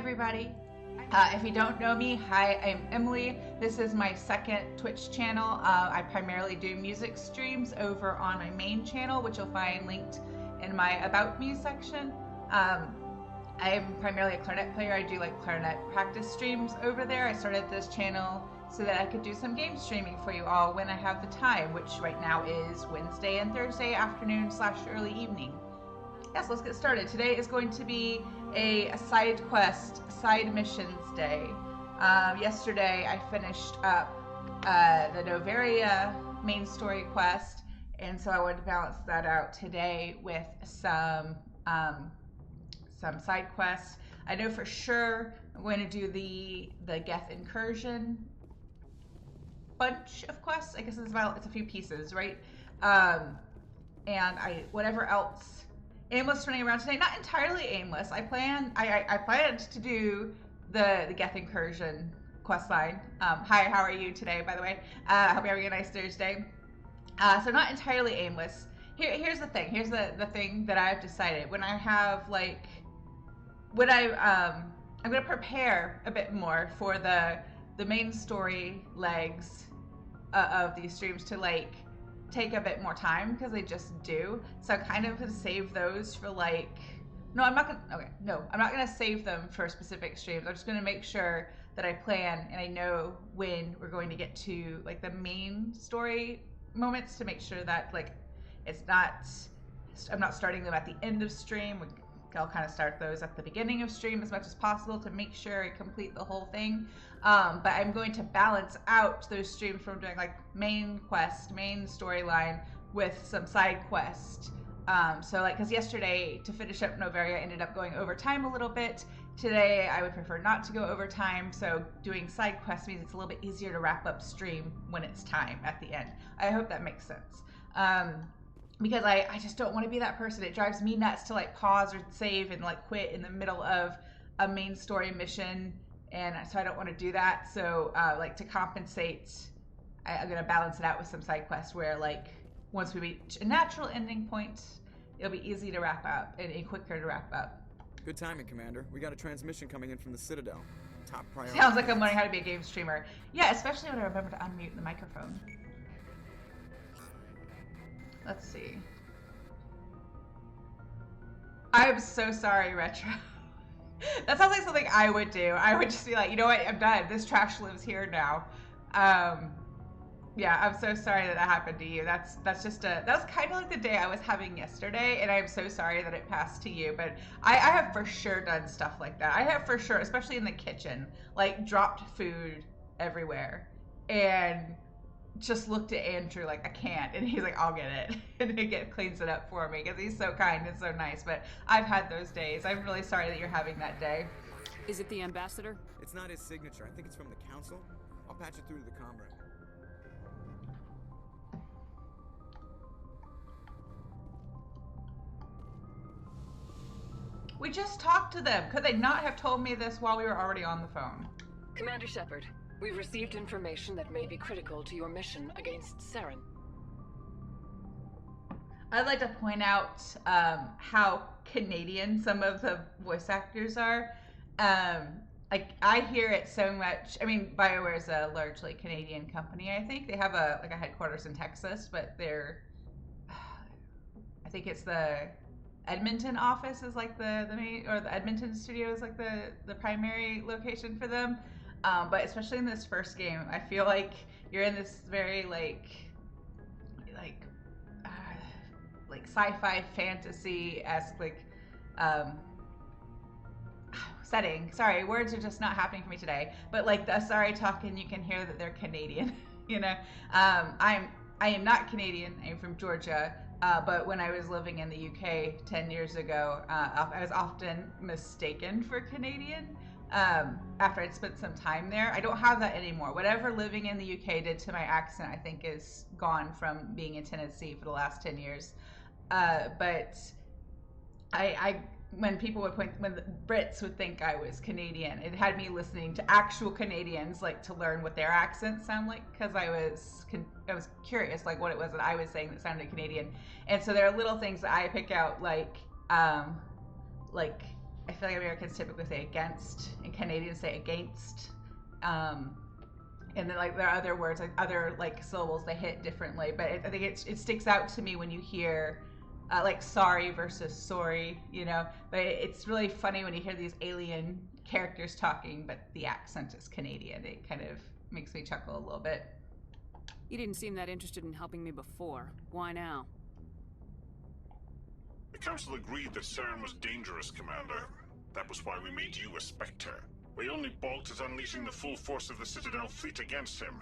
everybody. If you don't know me, hi, I'm Emily. This is my second Twitch channel. I primarily do music streams over on my main channel, which you'll find linked in my About Me section. I am primarily a clarinet player. I do like clarinet practice streams over there. I started this channel so that I could do some game streaming for you all when I have the time, which right now is Wednesday and Thursday afternoon / early evening. Yes, let's get started. Today is going to be a side quest, side missions day. Yesterday I finished up the Noveria main story quest, and so I wanted to balance that out today with some side quests. I know for sure I'm going to do the Geth incursion bunch of quests. I guess it's a few pieces, right? And whatever else. Aimless running around today. Not entirely aimless. I planned to do the Geth incursion quest line. Hi, how are you today, by the way? I hope you're having a nice Thursday. So not entirely aimless. Here's the thing. Here's the thing that I've decided. When I have I'm gonna prepare a bit more for the main story legs of these streams to take a bit more time, because they just do. So I'm kind of gonna save those for I'm not gonna save them for specific streams. I'm just gonna make sure that I plan and I know when we're going to get to the main story moments, to make sure that I'm not starting them at the end of stream. I'll kind of start those at the beginning of stream as much as possible to make sure I complete the whole thing. But I'm going to balance out those streams from doing main quest, main storyline with some side quest. Because yesterday to finish up Noveria I ended up going over time a little bit. Today I would prefer not to go over time, so doing side quests means it's a little bit easier to wrap up stream when it's time at the end. I hope that makes sense. Because I just don't want to be that person. It drives me nuts to pause or save and quit in the middle of a main story mission, and so I don't want to do that. So to compensate, I'm gonna balance it out with some side quests where once we reach a natural ending point, it'll be easy to wrap up and quicker to wrap up. Good timing, Commander. We got a transmission coming in from the Citadel. Top priority. Sounds like I'm learning how to be a game streamer. Yeah, especially when I remember to unmute the microphone. Let's see. I'm so sorry, Retro. That sounds like something I would do. I would just be like, you know what, I'm done. This trash lives here now. Yeah, I'm so sorry that happened to you. That was kind of like the day I was having yesterday, and I'm so sorry that it passed to you. But I have for sure done stuff like that. I have for sure, especially in the kitchen, dropped food everywhere, and just looked at Andrew I can't, and he's like, I'll get it, and he cleans it up for me because he's so kind and so nice. But I've had those days. I'm really sorry that you're having that day. Is it the ambassador? It's not his signature. I think it's from the council. I'll patch it through to the comm room. We just talked to them. Could they not have told me this while we were already on the phone? Commander Shepard, we've received information that may be critical to your mission against Saren. I'd like to point out how Canadian some of the voice actors are. I hear it so much. I mean, BioWare is a largely Canadian company. I think they have a headquarters in Texas, but I think it's the Edmonton office is the main, or the Edmonton studio is the primary location for them. But especially in this first game, I feel like you're in this very sci-fi fantasy-esque setting. Sorry, words are just not happening for me today. But the Asari talking, you can hear that they're Canadian. You know, I am not Canadian. I'm from Georgia. But when I was living in the UK 10 years ago, I was often mistaken for Canadian after I'd spent some time there. I don't have that anymore. Whatever living in the UK did to my accent, I think is gone from being in Tennessee for the last 10 years. But when the Brits would think I was Canadian, it had me listening to actual Canadians, to learn what their accents sound like, because I was curious, what it was that I was saying that sounded Canadian. And so there are little things that I pick out, I feel like Americans typically say against, and Canadians say against. And then like there are other words, like other like syllables they hit differently. But I think it sticks out to me when you hear like sorry versus sorry, you know. But it's really funny when you hear these alien characters talking, but the accent is Canadian. It kind of makes me chuckle a little bit. You didn't seem that interested in helping me before. Why now? The Council agreed that Saren was dangerous, Commander. That was why we made you a Spectre. We only balked at unleashing the full force of the Citadel fleet against him.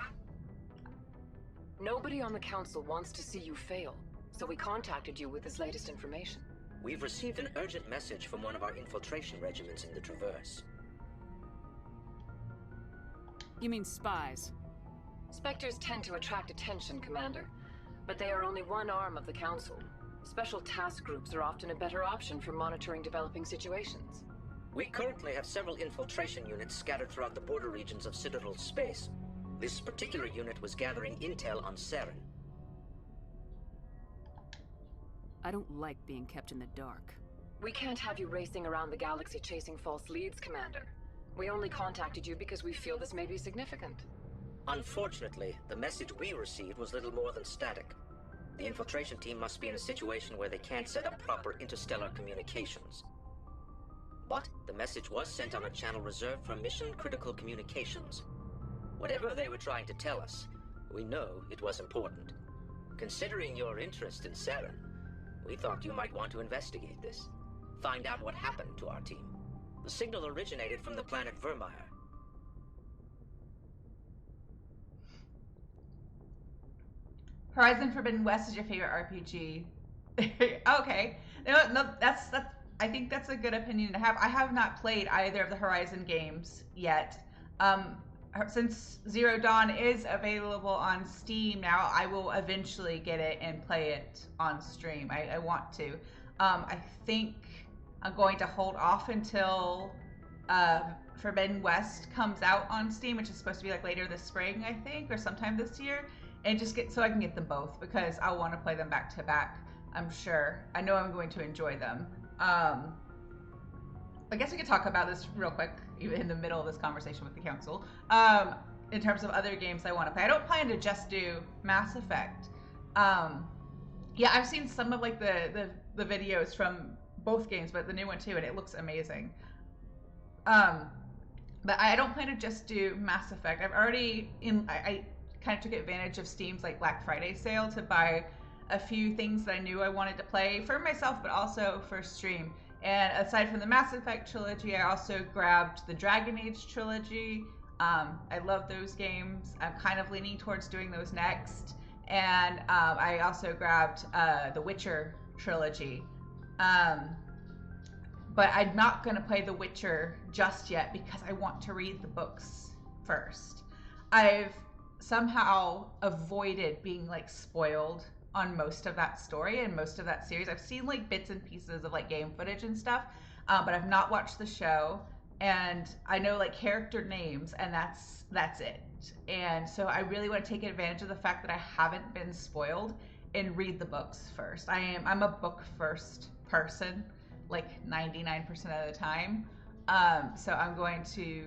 Nobody on the Council wants to see you fail, so we contacted you with this latest information. We've received an urgent message from one of our infiltration regiments in the Traverse. You mean spies? Spectres tend to attract attention, Commander, but they are only one arm of the Council. Special task groups are often a better option for monitoring developing situations. We currently have several infiltration units scattered throughout the border regions of Citadel space. This particular unit was gathering intel on Saren. I don't like being kept in the dark. We can't have you racing around the galaxy chasing false leads, Commander. We only contacted you because we feel this may be significant. Unfortunately, the message we received was little more than static. The infiltration team must be in a situation where they can't set up proper interstellar communications. But the message was sent on a channel reserved for mission-critical communications. Whatever they were trying to tell us, we know it was important. Considering your interest in Saren, we thought you might want to investigate this. Find out what happened to our team. The signal originated from the planet Vermeer. Horizon Forbidden West is your favorite RPG. Okay. No, that's I think that's a good opinion to have. I have not played either of the Horizon games yet. Since Zero Dawn is available on Steam now, I will eventually get it and play it on stream. I want to. I think I'm going to hold off until Forbidden West comes out on Steam, which is supposed to be like later this spring, I think, or sometime this year, and just get so I can get them both because I want to play them back to back. I'm sure. I know I'm going to enjoy them. I guess we could talk about this real quick, even in the middle of this conversation with the Council. In terms of other games I want to play, I don't plan to just do Mass Effect. Yeah, I've seen some of like the videos from both games, but the new one too, and it looks amazing. But I don't plan to just do Mass Effect. I've already I kind of took advantage of Steam's like Black Friday sale to buy a few things that I knew I wanted to play for myself, but also for stream. And aside from the Mass Effect trilogy, I also grabbed the Dragon Age trilogy. I love those games. I'm kind of leaning towards doing those next. And I also grabbed the Witcher trilogy. But I'm not going to play The Witcher just yet because I want to read the books first. I've somehow avoided being like spoiled on most of that story and most of that series. I've seen like bits and pieces of like game footage and stuff, but I've not watched the show, and I know like character names, and that's it. And so I really want to take advantage of the fact that I haven't been spoiled and read the books first. I'm a book first person, like 99% of the time. So I'm going to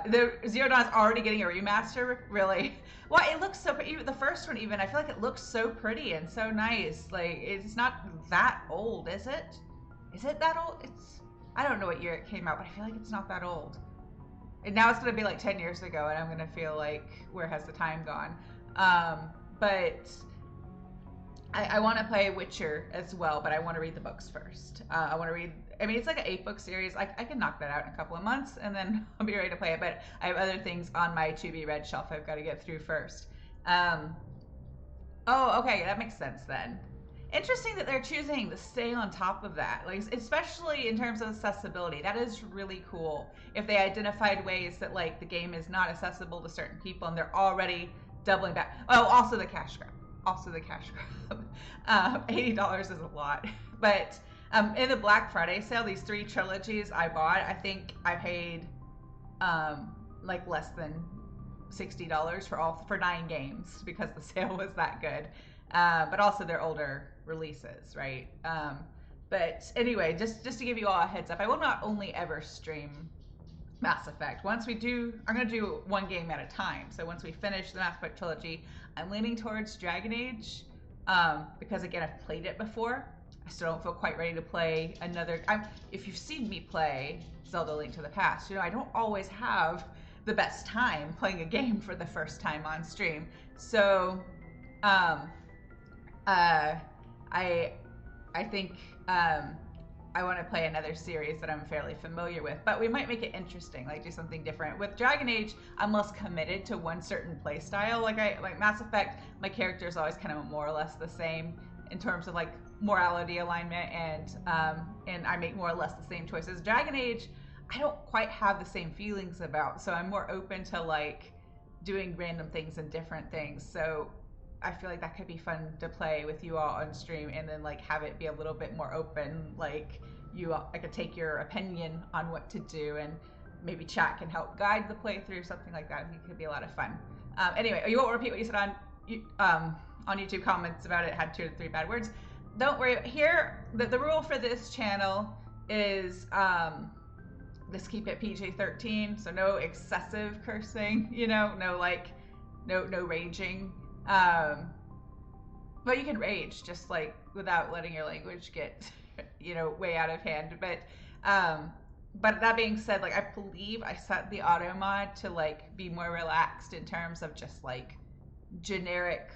the Zero Dawn is already getting a remaster, really. Well, it looks so pretty. The first one, even, I feel like it looks so pretty and so nice. Like, it's not that old, is it? Is it that old? I don't know what year it came out, but I feel like it's not that old. And now it's going to be like 10 years ago, and I'm going to feel like, where has the time gone? But I want to play Witcher as well, but I want to read the books first. I want to read, I mean, it's like an 8-book series. I can knock that out in a couple of months, and then I'll be ready to play it. But I have other things on my to-be-read shelf I've got to get through first. Oh, okay, that makes sense then. Interesting that they're choosing to stay on top of that, like especially in terms of accessibility. That is really cool. If they identified ways that like the game is not accessible to certain people, and they're already doubling back. Oh, also the cash grab. $80 is a lot, but in the Black Friday sale, these 3 trilogies I bought, I think I paid like less than $60 for 9 games because the sale was that good. But also they're older releases, right? But anyway, just to give you all a heads up, I will not only ever stream Mass Effect. Once we do, I'm going to do one game at a time. So once we finish the Mass Effect trilogy, I'm leaning towards Dragon Age, because again, I've played it before. I still don't feel quite ready to play another. If you've seen me play Zelda Link to the Past, you know I don't always have the best time playing a game for the first time on stream. So, I think I want to play another series that I'm fairly familiar with, but we might make it interesting, like do something different. With Dragon Age, I'm less committed to one certain play style. Like Mass Effect, my character is always kind of more or less the same in terms of like morality alignment, and I make more or less the same choices. Dragon Age, I don't quite have the same feelings about, so I'm more open to like doing random things and different things. So I feel like that could be fun to play with you all on stream, and then like have it be a little bit more open. Like I could take your opinion on what to do, and maybe chat can help guide the playthrough, something like that. I think it could be a lot of fun. Anyway, you won't repeat what you said on YouTube comments about it had 2 to 3 bad words. Don't worry. Here, the rule for this channel is let's keep it PG-13, so no excessive cursing. You know, no raging. But you can rage, just like without letting your language get, you know, way out of hand. But that being said, like I believe I set the auto mod to like be more relaxed in terms of just like generic,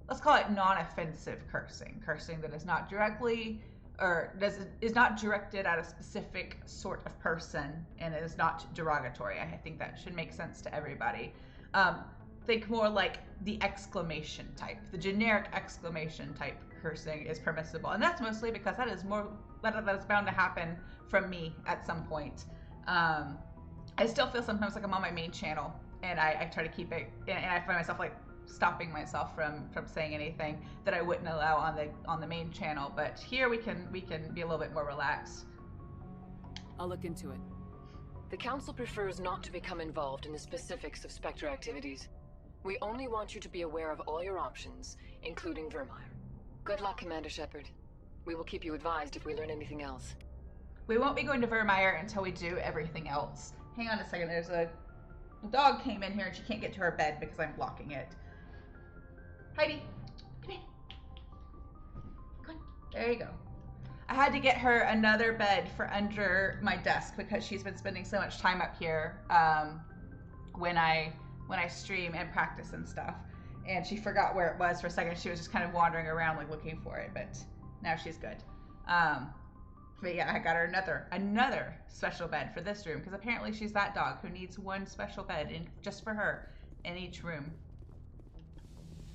let's call it non-offensive cursing that is not directly or is not directed at a specific sort of person and is not derogatory. I think that should make sense to everybody. Think more like the exclamation type. The generic exclamation type cursing is permissible, and that's mostly because that is bound to happen from me at some point. I still feel sometimes like I'm on my main channel, and I try to keep it, and I find myself like stopping myself from saying anything that I wouldn't allow on the main channel. But here we can be a little bit more relaxed. I'll look into it. The Council prefers not to become involved in the specifics of Spectre activities. We only want you to be aware of all your options, including Vermeer. Good luck, Commander Shepard. We will keep you advised if we learn anything else. We won't be going to Vermeer until we do everything else. Hang on a second, there's a dog came in here and she can't get to her bed because I'm blocking it. Heidi, come here. Come on. There you go. I had to get her another bed for under my desk because she's been spending so much time up here when I stream and practice and stuff. And she forgot where it was for a second. She was just kind of wandering around like looking for it, but now she's good. But yeah, I got her another special bed for this room because apparently she's that dog who needs one special bed just for her in each room.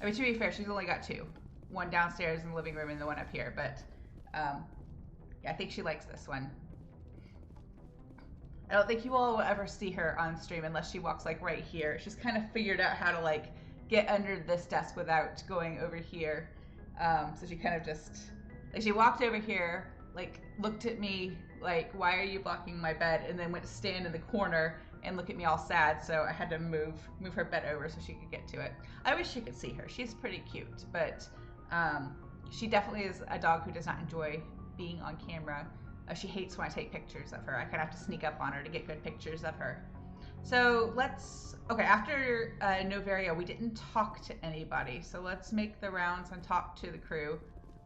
I mean, to be fair, she's only got 2. One downstairs in the living room and the one up here, but yeah, I think she likes this one. I don't think you all will ever see her on stream unless she walks like right here. She's kind of figured out how to like get under this desk without going over here. So she kind of just, like she walked over here, like looked at me like, why are you blocking my bed? And then went to stand in the corner and look at me all sad. So I had to move her bed over so she could get to it. I wish you could see her. She's pretty cute, but she definitely is a dog who does not enjoy being on camera. She hates when I take pictures of her. I kind of have to sneak up on her to get good pictures of her. So after Noveria, we didn't talk to anybody. So let's make the rounds and talk to the crew.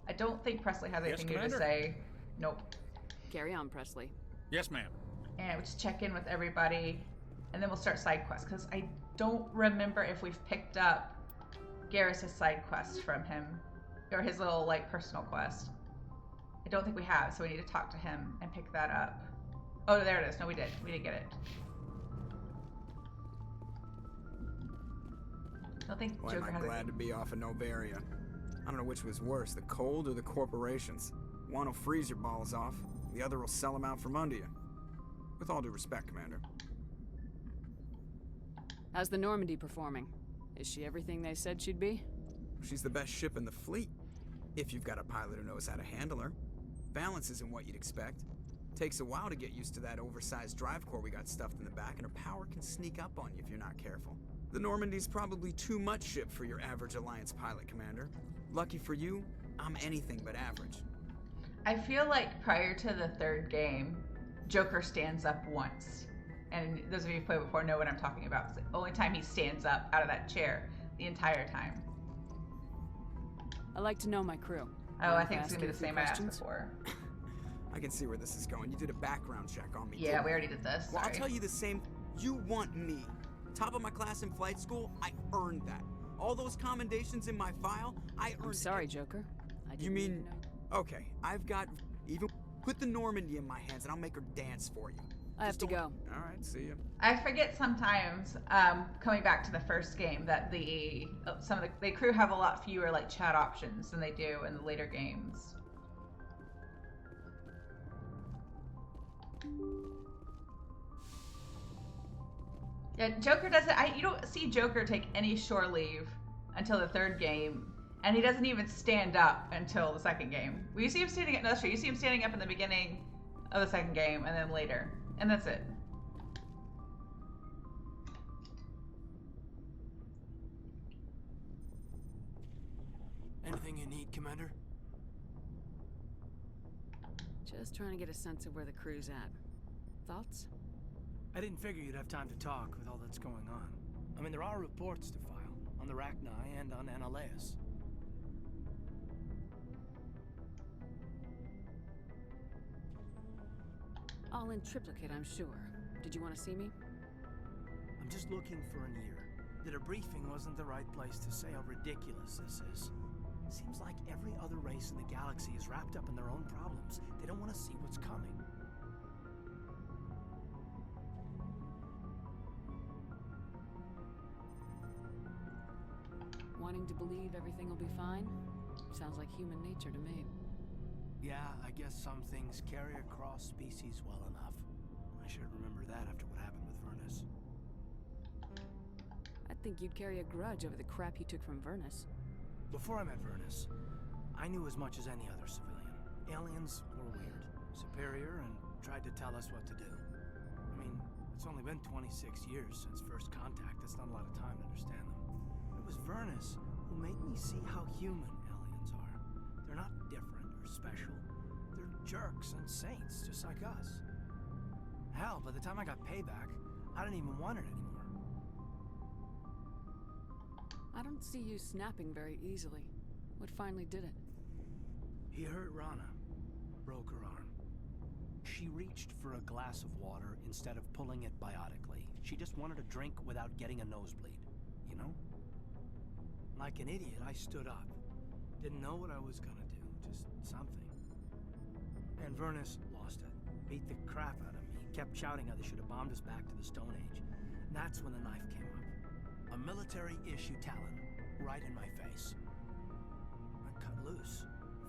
I don't think Presley has anything new to say. Nope. Carry on, Presley. Yes, ma'am. And we'll just check in with everybody, and then we'll start side quests, because I don't remember if we've picked up Garrus' side quest from him, or his little, like, personal quest. I don't think we have, so we need to talk to him and pick that up. Oh, there it is. No, we did. We did get it. I don't think Why Joker am I has glad to be off of Noveria? I don't know which was worse, the cold or the corporations. One will freeze your balls off, the other will sell them out from under you. With all due respect, Commander. How's the Normandy performing? Is she everything they said she'd be? She's the best ship in the fleet, if you've got a pilot who knows how to handle her. Balance isn't what you'd expect. Takes a while to get used to that oversized drive core we got stuffed in the back, and her power can sneak up on you if you're not careful. The Normandy's probably too much ship for your average Alliance pilot, Commander. Lucky for you, I'm anything but average. I feel like prior to the third game, Joker stands up once. And those of you who played before know what I'm talking about. It's the only time he stands up out of that chair the entire time. I like to know my crew. Oh, I think it's going to be the same I asked before. I can see where this is going. You did a background check on me. Yeah, we already did this. Well, Sorry. I'll tell you the same. You want me. Top of my class in flight school, I earned that. All those commendations in my file, I earned. I'm sorry, Joker. I didn't You mean... even know. Okay, I've got... Even put the Normandy in my hands and I'll make her dance for you. I have to go. All right, see ya. I forget sometimes, coming back to the first game, that the crew have a lot fewer like chat options than they do in the later games. Yeah, Joker doesn't. You don't see Joker take any shore leave until the third game, and he doesn't even stand up until the second game. You see him standing up. No, that's true. You see him standing up in the beginning of the second game, and then later, and that's it. Anything you need, Commander? Just trying to get a sense of where the crew's at. Thoughts? I didn't figure you'd have time to talk with all that's going on. I mean, there are reports to file on the Rachni and on Annaleus. All in triplicate, I'm sure. Did you want to see me? I'm just looking for an ear. The debriefing wasn't the right place to say how ridiculous this is. Seems like every other race in the galaxy is wrapped up in their own problems. They don't want to see what's coming. Wanting to believe everything will be fine? Sounds like human nature to me. Yeah, I guess some things carry across species well enough. I should remember that after what happened with Vernus. I think you'd carry a grudge over the crap you took from Vernus. Before I met Vernus, I knew as much as any other civilian. Aliens were weird, superior, and tried to tell us what to do. I mean, it's only been 26 years since first contact. That's not a lot of time to understand them. It was Vernus who made me see how human aliens are. They're not different or special. They're jerks and saints, just like us. Hell, by the time I got payback, I didn't even want it anymore. I don't see you snapping very easily. What finally did it? He hurt Rana. Broke her arm. She reached for a glass of water instead of pulling it biotically. She just wanted a drink without getting a nosebleed, you know? Like an idiot, I stood up. Didn't know what I was gonna do, just something. And Vernus lost it. Beat the crap out of me. Kept shouting how they should have bombed us back to the Stone Age. And that's when the knife came up. A military-issue talon, right in my face. I cut loose.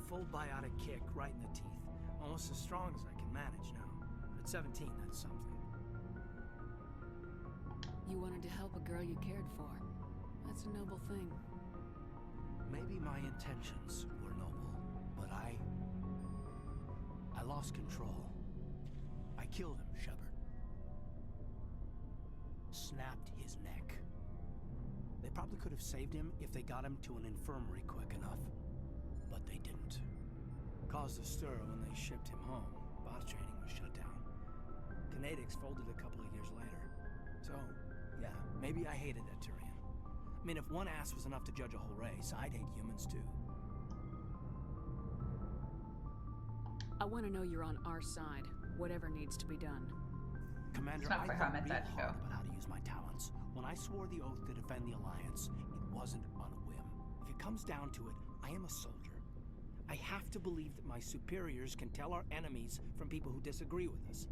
Full biotic kick right in the teeth. Almost as strong as I can manage now. At 17, that's something. You wanted to help a girl you cared for. That's a noble thing. Maybe my intentions were noble, but I lost control. I killed him, Shepard. Snapped his neck. They probably could have saved him if they got him to an infirmary quick enough. But they didn't. Caused a stir when they shipped him home. Bot training was shut down. Kinetics folded a couple of years later. So, yeah, maybe I hated that Turian. I mean, if one ass was enough to judge a whole race, I'd hate humans too. I want to know you're on our side, whatever needs to be done. Commander, It's not I quite how I thought meant real that to go. hard about how to use my talents. When I swore the oath to defend the Alliance, it wasn't on a whim. If it comes down to it, I am a soldier. I have to believe that my superiors can tell our enemies from people who disagree with us.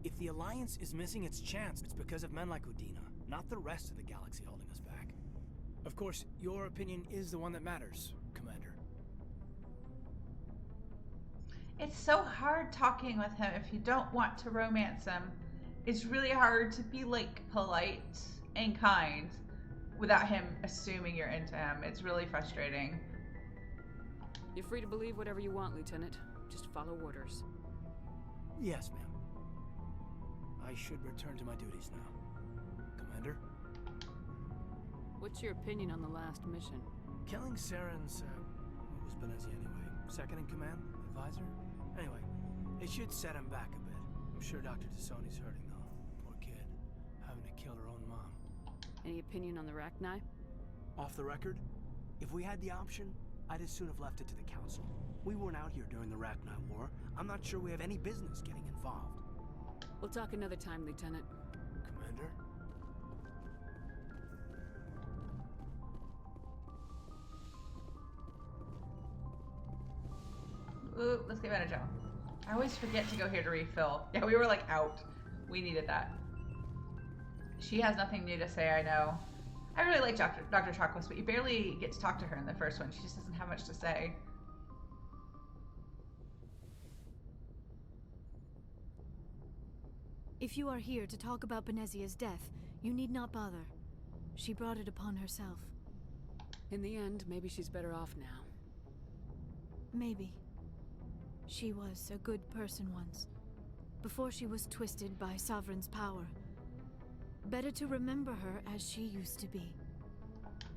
If the Alliance is missing its chance, it's because of men like Udina, not the rest of the galaxy holding us back. Of course, your opinion is the one that matters, Commander. It's so hard talking with him if you don't want to romance him. It's really hard to be like polite and kind without him assuming you're into him. It's really frustrating. You're free to believe whatever you want, Lieutenant. Just follow orders. Yes, ma'am. I should return to my duties now. Commander? What's your opinion on the last mission? Killing Saren's, what was Benezi anyway? Second in command? Advisor? Anyway, it should set him back a bit. I'm sure Dr. Tassoni's hurting, though. Poor kid. Having to kill her own mom. Any opinion on the Rachni? Off the record, if we had the option, I'd as soon have left it to the Council. We weren't out here during the Rachni War. I'm not sure we have any business getting involved. We'll talk another time, Lieutenant. Commander? Ooh, let's get Vanguard. I always forget to go here to refill. Yeah, we were like out. We needed that. She has nothing new to say, I know. I really like Dr. Chakwas, but you barely get to talk to her in the first one. She just doesn't have much to say. If you are here to talk about Benezia's death, you need not bother. She brought it upon herself. In the end, maybe she's better off now. Maybe. She was a good person once, before she was twisted by Sovereign's power. Better to remember her as she used to be.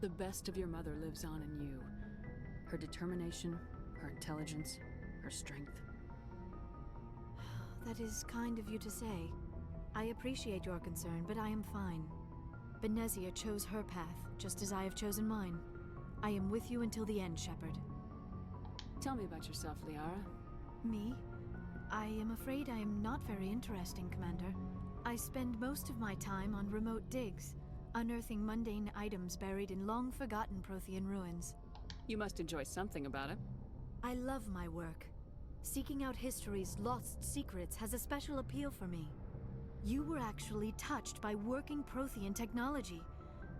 The best of your mother lives on in you. Her determination, her intelligence, her strength. That is kind of you to say. I appreciate your concern, but I am fine. Benezia chose her path, just as I have chosen mine. I am with you until the end, Shepard. Tell me about yourself, Liara. Me? I am afraid I am not very interesting, Commander. I spend most of my time on remote digs, unearthing mundane items buried in long-forgotten Prothean ruins. You must enjoy something about it. I love my work. Seeking out history's lost secrets has a special appeal for me. You were actually touched by working Prothean technology.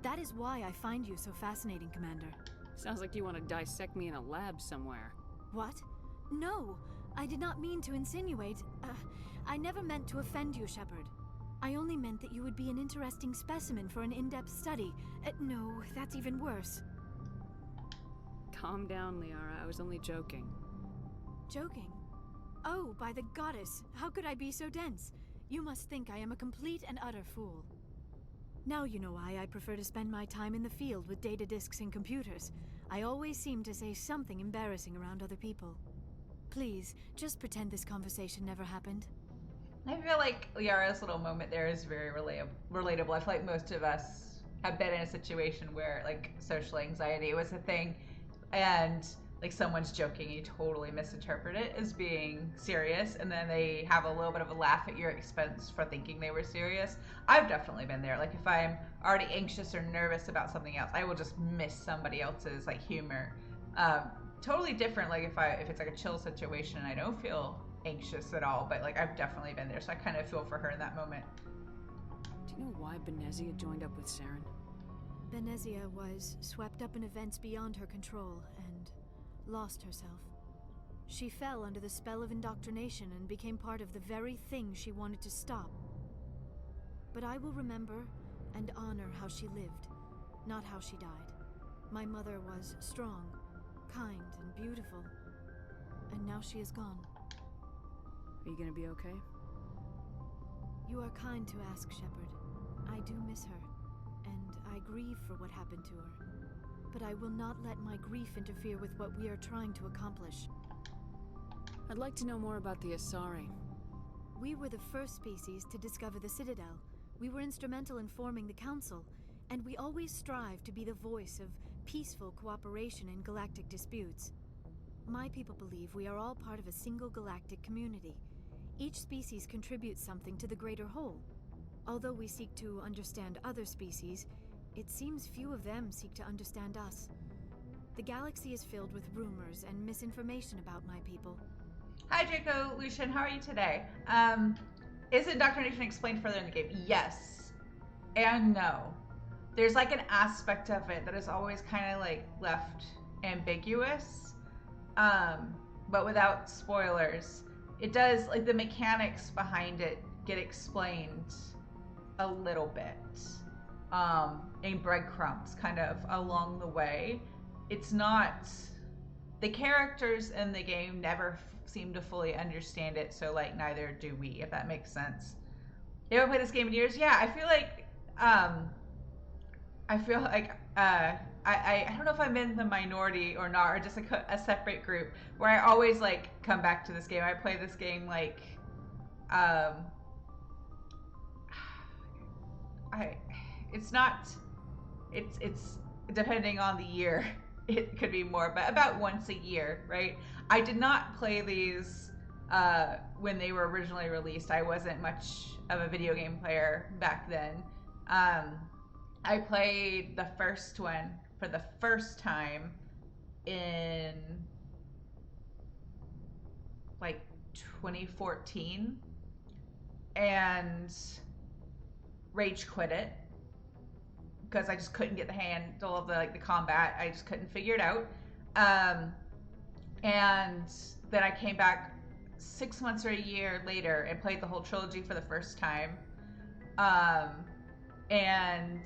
That is why I find you so fascinating, Commander. Sounds like you want to dissect me in a lab somewhere. What? No, I did not mean to insinuate. I never meant to offend you, Shepard. I only meant that you would be an interesting specimen for an in-depth study. No, that's even worse. Calm down, Liara. I was only joking. Joking? Oh, by the goddess, how could I be so dense? You must think I am a complete and utter fool. Now you know why I prefer to spend my time in the field with data disks and computers. I always seem to say something embarrassing around other people. Please, just pretend this conversation never happened. I feel like Liara's little moment there is very relatable. I feel like most of us have been in a situation where, like, social anxiety was a thing, and, like, someone's joking, you totally misinterpret it as being serious, and then they have a little bit of a laugh at your expense for thinking they were serious. I've definitely been there. Like, if I'm already anxious or nervous about something else, I will just miss somebody else's, like, humor. Totally different, like, if it's like a chill situation and I don't feel anxious at all, but, like, I've definitely been there, so I kind of feel for her in that moment. Do you know why Benezia joined up with Saren? Benezia was swept up in events beyond her control and lost herself. She fell under the spell of indoctrination and became part of the very thing she wanted to stop. But I will remember and honor how she lived, not how she died. My mother was strong, kind, and beautiful, and now she is gone. Are you gonna be okay? You are kind to ask, Shepard. I do miss her, and I grieve for what happened to her. But I will not let my grief interfere with what we are trying to accomplish. I'd like to know more about the Asari. We were the first species to discover the Citadel. We were instrumental in forming the Council, and we always strive to be the voice of peaceful cooperation in galactic disputes. My people believe we are all part of a single galactic community. Each species contributes something to the greater whole. Although we seek to understand other species, it seems few of them seek to understand us. The galaxy is filled with rumors and misinformation about my people. Hi, Draco, Lucian, how are you today? Is indoctrination explained further in the game? Yes. And no. There's like an aspect of it that is always kind of like left ambiguous, but without spoilers. It does, like, the mechanics behind it get explained a little bit in breadcrumbs kind of along the way. It's not, the characters in the game never seem to fully understand it, so, like, neither do we, if that makes sense. You haven't played this game in years? Yeah, I feel like I don't know if I'm in the minority or not, or just a separate group where I always like come back to this game. I play this game like, it's depending on the year, it could be more, but about once a year, right? I did not play these when they were originally released. I wasn't much of a video game player back then. I played the first one for the first time in like 2014 and rage quit it because I just couldn't get the handle of the combat. I just couldn't figure it out. And then I came back 6 months or a year later and played the whole trilogy for the first time. And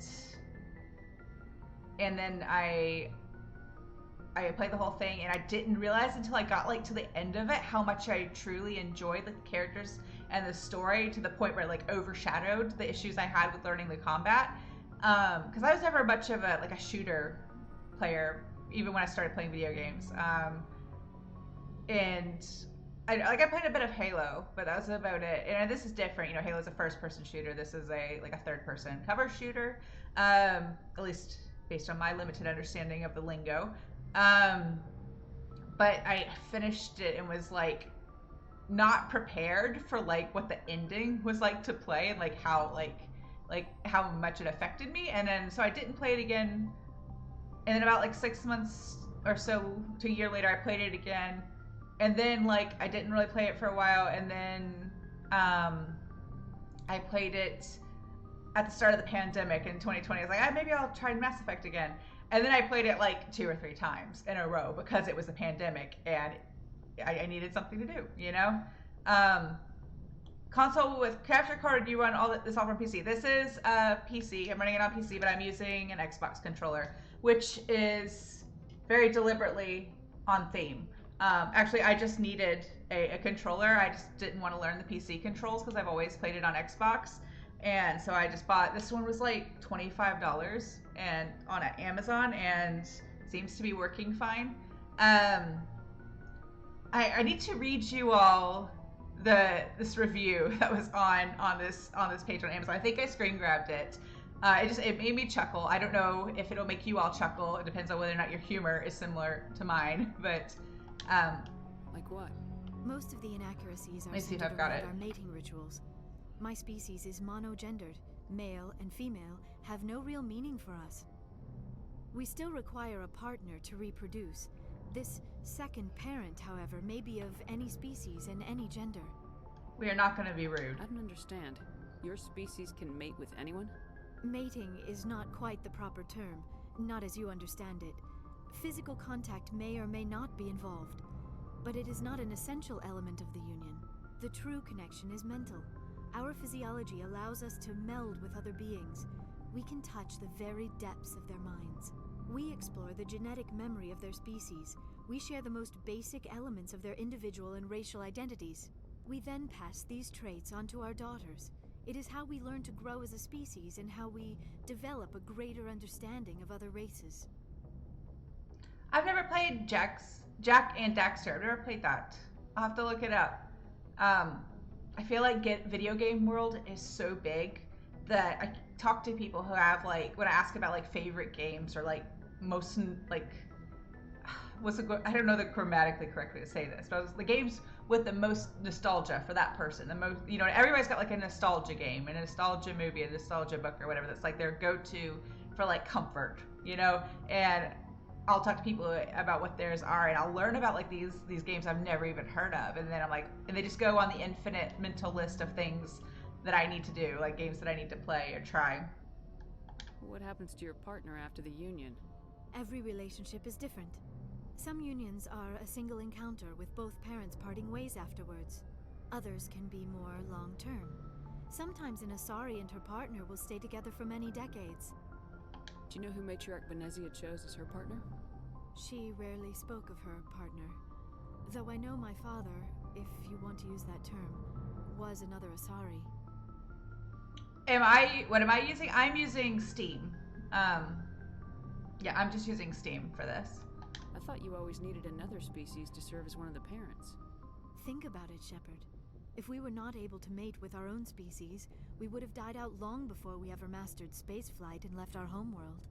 then I played the whole thing, and I didn't realize until I got like to the end of it how much I truly enjoyed the characters and the story, to the point where it like overshadowed the issues I had with learning the combat. Because I was never much of a shooter player, even when I started playing video games. And I played a bit of Halo, but that was about it. And this is different, you know. Halo's a first-person shooter. This is a third-person cover shooter, at least based on my limited understanding of the lingo. But I finished it and was like not prepared for like what the ending was like to play, and like how much it affected me. And then so I didn't play it again. And then about like 6 months or so to a year later, I played it again. And then like I didn't really play it for a while, and then I played it at the start of the pandemic in 2020. I was like, maybe I'll try Mass Effect again. And then I played it like 2 or 3 times in a row because it was a pandemic and I needed something to do, you know? Console with capture card, you run this all from PC. This is a PC. I'm running it on PC, but I'm using an Xbox controller, which is very deliberately on theme. Actually, I just needed a controller. I just didn't want to learn the PC controls because I've always played it on Xbox. And so I just bought, this one was like $25 and on Amazon, and seems to be working fine. I need to read you all this review that was on this page on Amazon. I think I screen grabbed it. It made me chuckle. I don't know if it'll make you all chuckle. It depends on whether or not your humor is similar to mine, but like what? Most of the inaccuracies Let me are see if centered I've got around it. our mating rituals. My species is monogendered. Male and female have no real meaning for us. We still require a partner to reproduce. This second parent, however, may be of any species and any gender. We are not going to be rude. I don't understand. Your species can mate with anyone? Mating is not quite the proper term, not as you understand it. Physical contact may or may not be involved, but it is not an essential element of the union. The true connection is mental. Our physiology allows us to meld with other beings. We can touch the very depths of their minds. We explore the genetic memory of their species. We share the most basic elements of their individual and racial identities. We then pass these traits onto our daughters. It is how we learn to grow as a species and how we develop a greater understanding of other races. I've never played Jack and Daxter. I've never played that. I'll have to look it up. I feel like video game world is so big that I talk to people who have like, when I ask about like favorite games or like most like, I don't know the grammatically correct way to say this, but it was the games with the most nostalgia for that person. The most, you know, everybody's got like a nostalgia game, a nostalgia movie, a nostalgia book or whatever that's like their go-to for like comfort, you know? And I'll talk to people about what theirs are, and I'll learn about like these games I've never even heard of, and then I'm like, and they just go on the infinite mental list of things that I need to do, like games that I need to play or try. What happens to your partner after the union? Every relationship is different. Some unions are a single encounter with both parents parting ways afterwards. Others can be more long-term. Sometimes an Asari and her partner will stay together for many decades. Do you know who Matriarch Venezia chose as her partner? She rarely spoke of her partner. Though I know my father, if you want to use that term, was another Asari. What am I using? I'm using Steam. Yeah, I'm just using Steam for this. I thought you always needed another species to serve as one of the parents. Think about it, Shepard. If we were not able to mate with our own species, we would have died out long before we ever mastered spaceflight and left our homeworld.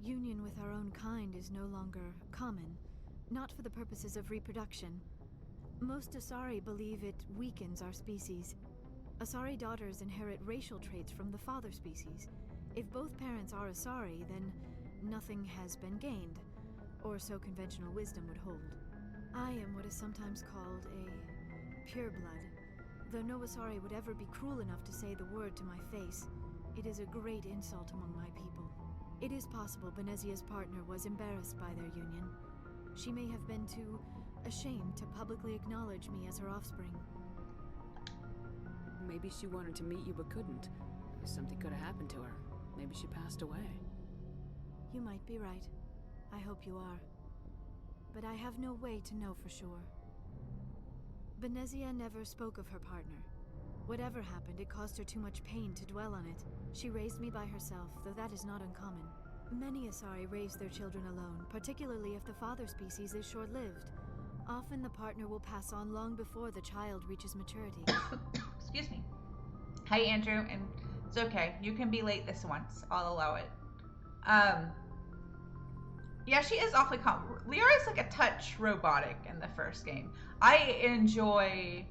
Union with our own kind is no longer common, not for the purposes of reproduction. Most Asari believe it weakens our species. Asari daughters inherit racial traits from the father species. If both parents are Asari, then nothing has been gained, or so conventional wisdom would hold. I am what is sometimes called a pureblood. Though no Asari would ever be cruel enough to say the word to my face, it is a great insult among my people. It is possible Benezia's partner was embarrassed by their union. She may have been too ashamed to publicly acknowledge me as her offspring. Maybe she wanted to meet you but couldn't. Something could have happened to her. Maybe she passed away. You might be right. I hope you are. But I have no way to know for sure. Benezia never spoke of her partner. Whatever happened, it caused her too much pain to dwell on it. She raised me by herself, though that is not uncommon. Many Asari raise their children alone, particularly if the father species is short-lived. Often the partner will pass on long before the child reaches maturity. Excuse me. Hi, Andrew, and it's okay. You can be late this once. I'll allow it. Yeah, she is awfully calm. Liara is like a touch robotic in the first game. I enjoy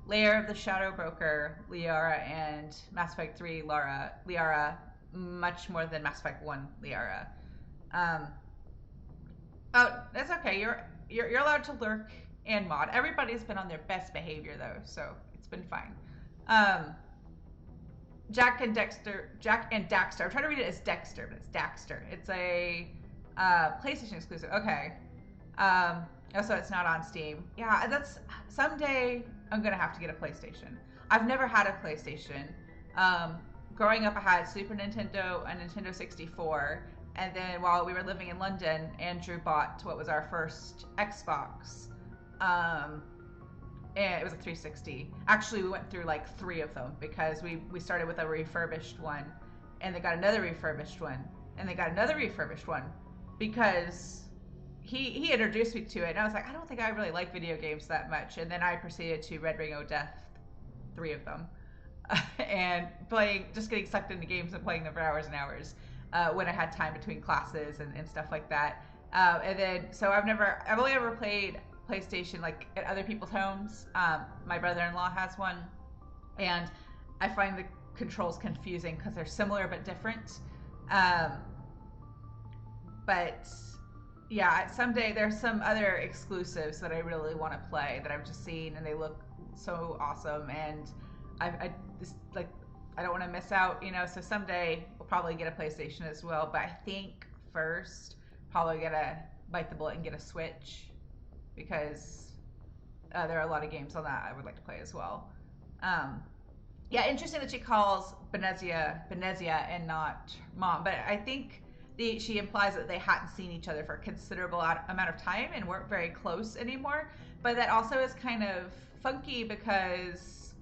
Lair of the Shadow Broker, Liara, and Mass Effect 3 Liara much more than Mass Effect 1 Liara. Oh, that's okay. You're allowed to lurk and mod. Everybody's been on their best behavior though, so it's been fine. Jack and Daxter. I'm trying to read it as Dexter, but it's Daxter. It's a PlayStation exclusive. Okay. So it's not on Steam. Yeah, that's someday I'm gonna have to get a PlayStation. I've never had a PlayStation. Growing up, I had Super Nintendo, a Nintendo 64, and then while we were living in London, Andrew bought what was our first Xbox. And it was a 360. Actually, we went through like 3 of them because we started with a refurbished one, and they got another refurbished one, and they got another refurbished one because he introduced me to it, and I was like, I don't think I really like video games that much. And then I proceeded to Red Ring of Death, 3 of them, and just getting sucked into games and playing them for hours and hours when I had time between classes and stuff like that. And then so I've only ever played PlayStation like at other people's homes. My brother-in-law has one, and I find the controls confusing because they're similar but different. But yeah, someday there's some other exclusives that I really want to play that I've just seen, and they look so awesome, and I just like, I don't want to miss out, so someday we'll probably get a PlayStation as well. But I think first probably gonna bite the bullet and get a Switch, because there are a lot of games on that I would like to play as well. Yeah, interesting that she calls Benezia and not Mom, but I think she implies that they hadn't seen each other for a considerable amount of time and weren't very close anymore. But that also is kind of funky because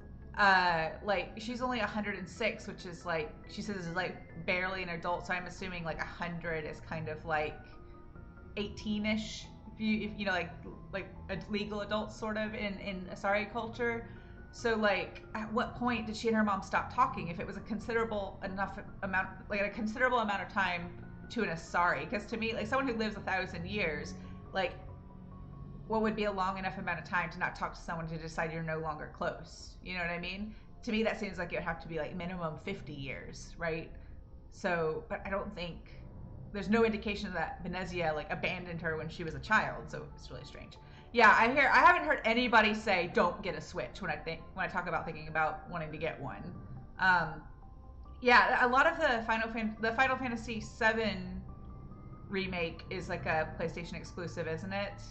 like she's only 106, which is like, she says is like barely an adult, so I'm assuming like 100 is kind of like 18ish, if you know, like a legal adult sort of in Asari culture. So like, at what point did she and her mom stop talking if it was a considerable amount of time to an Asari? Because to me, like someone who lives 1,000 years, like what would be a long enough amount of time to not talk to someone to decide you're no longer close? You know what I mean? To me, that seems like it would have to be like minimum 50 years, right? So, but I don't think, there's no indication that Benezia like abandoned her when she was a child, so it's really strange. Yeah, I haven't heard anybody say don't get a Switch when I talk about thinking about wanting to get one. Yeah, a lot of the Final Fantasy VII remake is like a PlayStation exclusive, isn't it?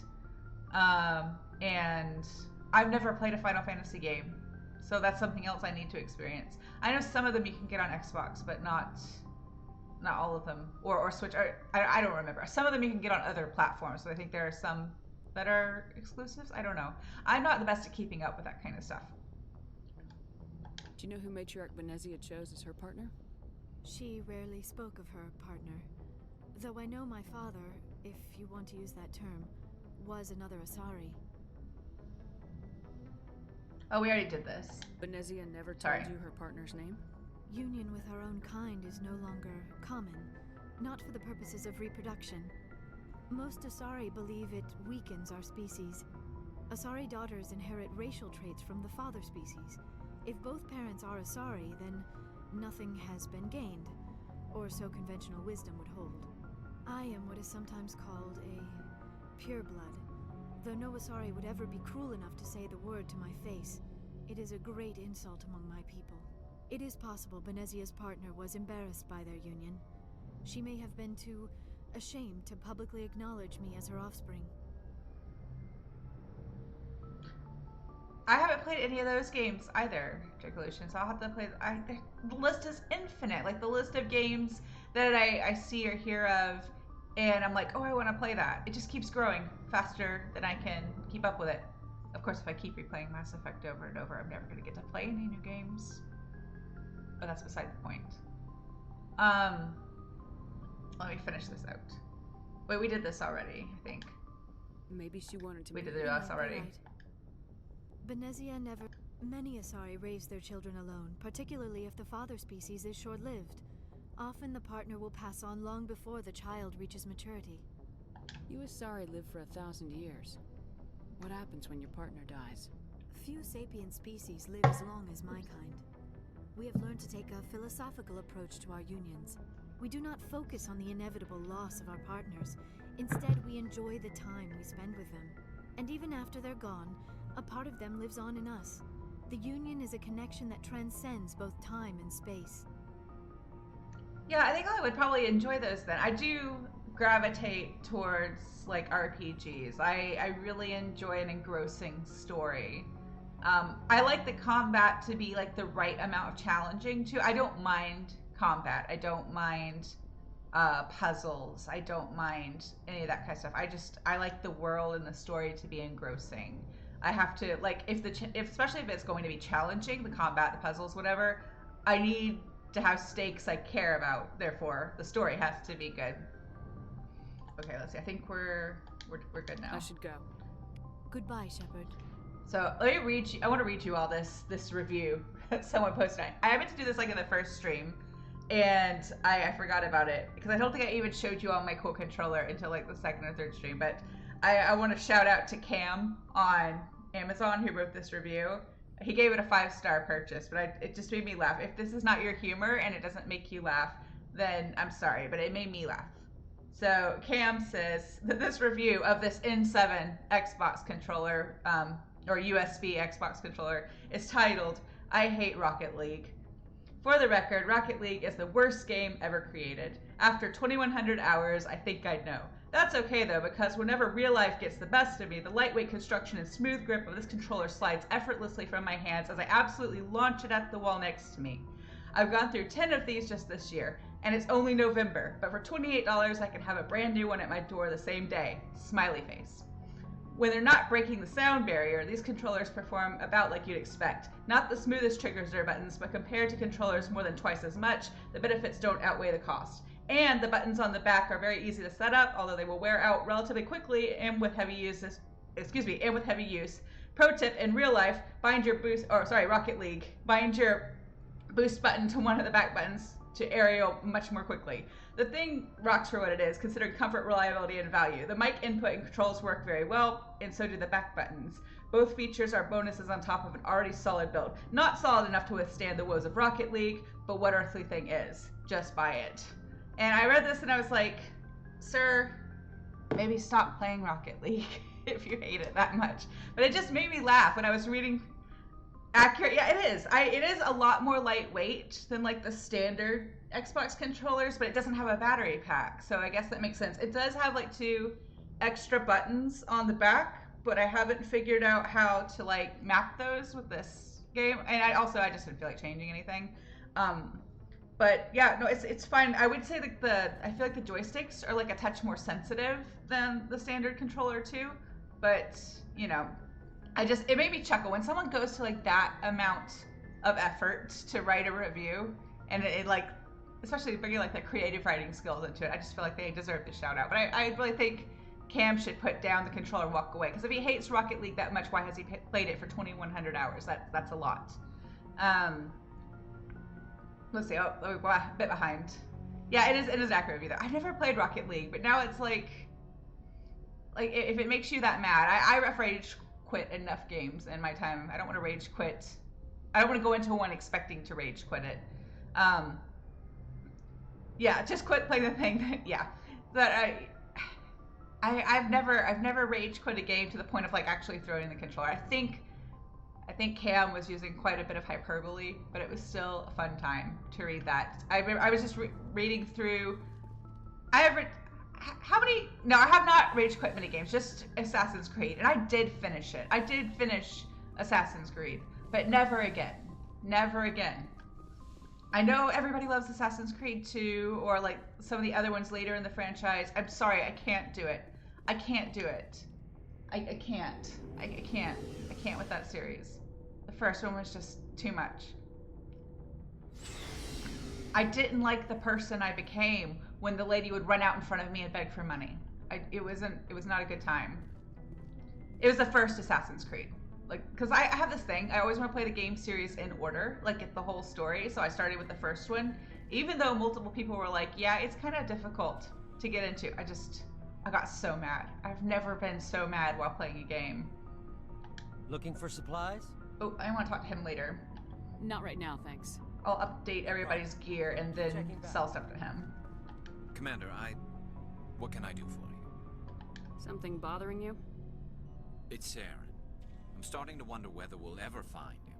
And I've never played a Final Fantasy game, so that's something else I need to experience. I know some of them you can get on Xbox, but not all of them, or Switch. I don't remember. Some of them you can get on other platforms, so I think there are some that are exclusives. I don't know. I'm not the best at keeping up with that kind of stuff. Do you know who Matriarch Benezia chose as her partner? She rarely spoke of her partner. Though I know my father, if you want to use that term, was another Asari. Oh, we already did this. Benezia never told Sorry. you her partner's name? Union with our own kind is no longer common, not for the purposes of reproduction. Most Asari believe it weakens our species. Asari daughters inherit racial traits from the father species. If both parents are Asari, then nothing has been gained, or so conventional wisdom would hold. I am what is sometimes called a pureblood. Though no Asari would ever be cruel enough to say the word to my face, it is a great insult among my people. It is possible Benezia's partner was embarrassed by their union. She may have been too ashamed to publicly acknowledge me as her offspring. I haven't played any of those games either, Dracolution, so I'll have to play. The list is infinite. Like, the list of games that I see or hear of, and I'm like, oh, I want to play that. It just keeps growing faster than I can keep up with it. Of course, if I keep replaying Mass Effect over and over, I'm never going to get to play any new games. But that's beside the point. Let me finish this out. Wait, we did this already, I think. Maybe she wanted to. We did this already. Right. Benezia never... Many Asari raise their children alone, particularly if the father species is short-lived. Often the partner will pass on long before the child reaches maturity. You Asari live for 1,000 years. What happens when your partner dies? Few sapient species live as long as my kind. We have learned to take a philosophical approach to our unions. We do not focus on the inevitable loss of our partners. Instead, we enjoy the time we spend with them. And even after they're gone, a part of them lives on in us. The union is a connection that transcends both time and space. Yeah, I think I would probably enjoy those then. I do gravitate towards, like, RPGs. I really enjoy an engrossing story. I like the combat to be, like, the right amount of challenging, too. I don't mind combat. I don't mind puzzles. I don't mind any of that kind of stuff. I like the world and the story to be engrossing. I have to, like, especially if it's going to be challenging, the combat, the puzzles, whatever, I need to have stakes I care about. Therefore, the story has to be good. Okay, let's see. I think we're good now. I should go. Goodbye, Shepard. So let me read you. I want to read you all this review that someone posted. I meant to do this like in the first stream, and I forgot about it because I don't think I even showed you on my cool controller until like the second or third stream. But I want to shout out to Cam on Amazon who wrote this review. He gave it a 5-star purchase, but it just made me laugh. If this is not your humor and it doesn't make you laugh, then I'm sorry, but it made me laugh. So Cam says that this review of this N7 Xbox controller, or USB Xbox controller, is titled, "I Hate Rocket League." For the record, Rocket League is the worst game ever created. After 2,100 hours, I think I'd know. That's okay though, because whenever real life gets the best of me, the lightweight construction and smooth grip of this controller slides effortlessly from my hands as I absolutely launch it at the wall next to me. I've gone through 10 of these just this year, and it's only November, but for $28 I can have a brand new one at my door the same day. Smiley face. When they're not breaking the sound barrier, these controllers perform about like you'd expect. Not the smoothest triggers or buttons, but compared to controllers more than twice as much, the benefits don't outweigh the cost. And the buttons on the back are very easy to set up, although they will wear out relatively quickly and with heavy use. Pro tip: in real life, Rocket League, bind your boost button to one of the back buttons to aerial much more quickly. The thing rocks for what it is, considering comfort, reliability, and value. The mic input and controls work very well, and so do the back buttons. Both features are bonuses on top of an already solid build. Not solid enough to withstand the woes of Rocket League, but what earthly thing is? Just buy it. And I read this and I was like, sir, maybe stop playing Rocket League if you hate it that much. But it just made me laugh when I was reading. Accurate, yeah, it is. It is a lot more lightweight than like the standard Xbox controllers, but it doesn't have a battery pack, so I guess that makes sense. It does have like 2 extra buttons on the back, but I haven't figured out how to like map those with this game. And I just didn't feel like changing anything. But yeah, no, it's fine. I would say that I feel like the joysticks are like a touch more sensitive than the standard controller too, but you know. It made me chuckle when someone goes to like that amount of effort to write a review and it like especially bringing like the creative writing skills into it. I just feel like they deserve the shout out. But I really think Cam should put down the controller and walk away. Because if he hates Rocket League that much, why has he played it for 2,100 hours? That's a lot. Let's see. Oh, we're a bit behind. Yeah, it is accurate review though. I've never played Rocket League, but now it's like if it makes you that mad, I've rage quit enough games in my time. I don't want to rage quit. I don't want to go into one expecting to rage quit it. Yeah, just quit playing the thing. Yeah, but I've never rage quit a game to the point of like actually throwing the controller. I think Cam was using quite a bit of hyperbole, but it was still a fun time to read that. I was just reading through. I have not rage quit many games, just Assassin's Creed, and I did finish it. I did finish Assassin's Creed, but never again. Never again. I know everybody loves Assassin's Creed 2 or like some of the other ones later in the franchise. I'm sorry, I can't do it. I can't do it. I can't. I can't with that series. The first one was just too much. I didn't like the person I became when the lady would run out in front of me and beg for money. It was not a good time. It was the first Assassin's Creed. Like, because I have this thing, I always want to play the game series in order, like get the whole story. So I started with the first one, even though multiple people were like, yeah, it's kind of difficult to get into. I got so mad. I've never been so mad while playing a game. Looking for supplies? Oh, I want to talk to him later. Not right now, thanks. I'll update everybody's gear and then sell stuff to him. Commander, what can I do for you? Something bothering you? It's Saren. I'm starting to wonder whether we'll ever find him.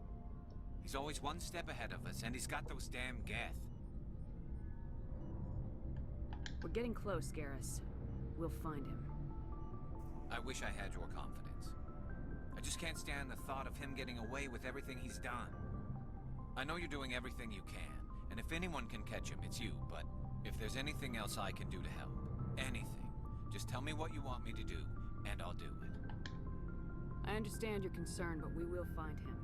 He's always one step ahead of us, and he's got those damn Geth. We're getting close, Garrus. We'll find him. I wish I had your confidence. I just can't stand the thought of him getting away with everything he's done. I know you're doing everything you can, and if anyone can catch him, it's you, but if there's anything else I can do to help, anything, just tell me what you want me to do, and I'll do it. I understand your concern, but we will find him.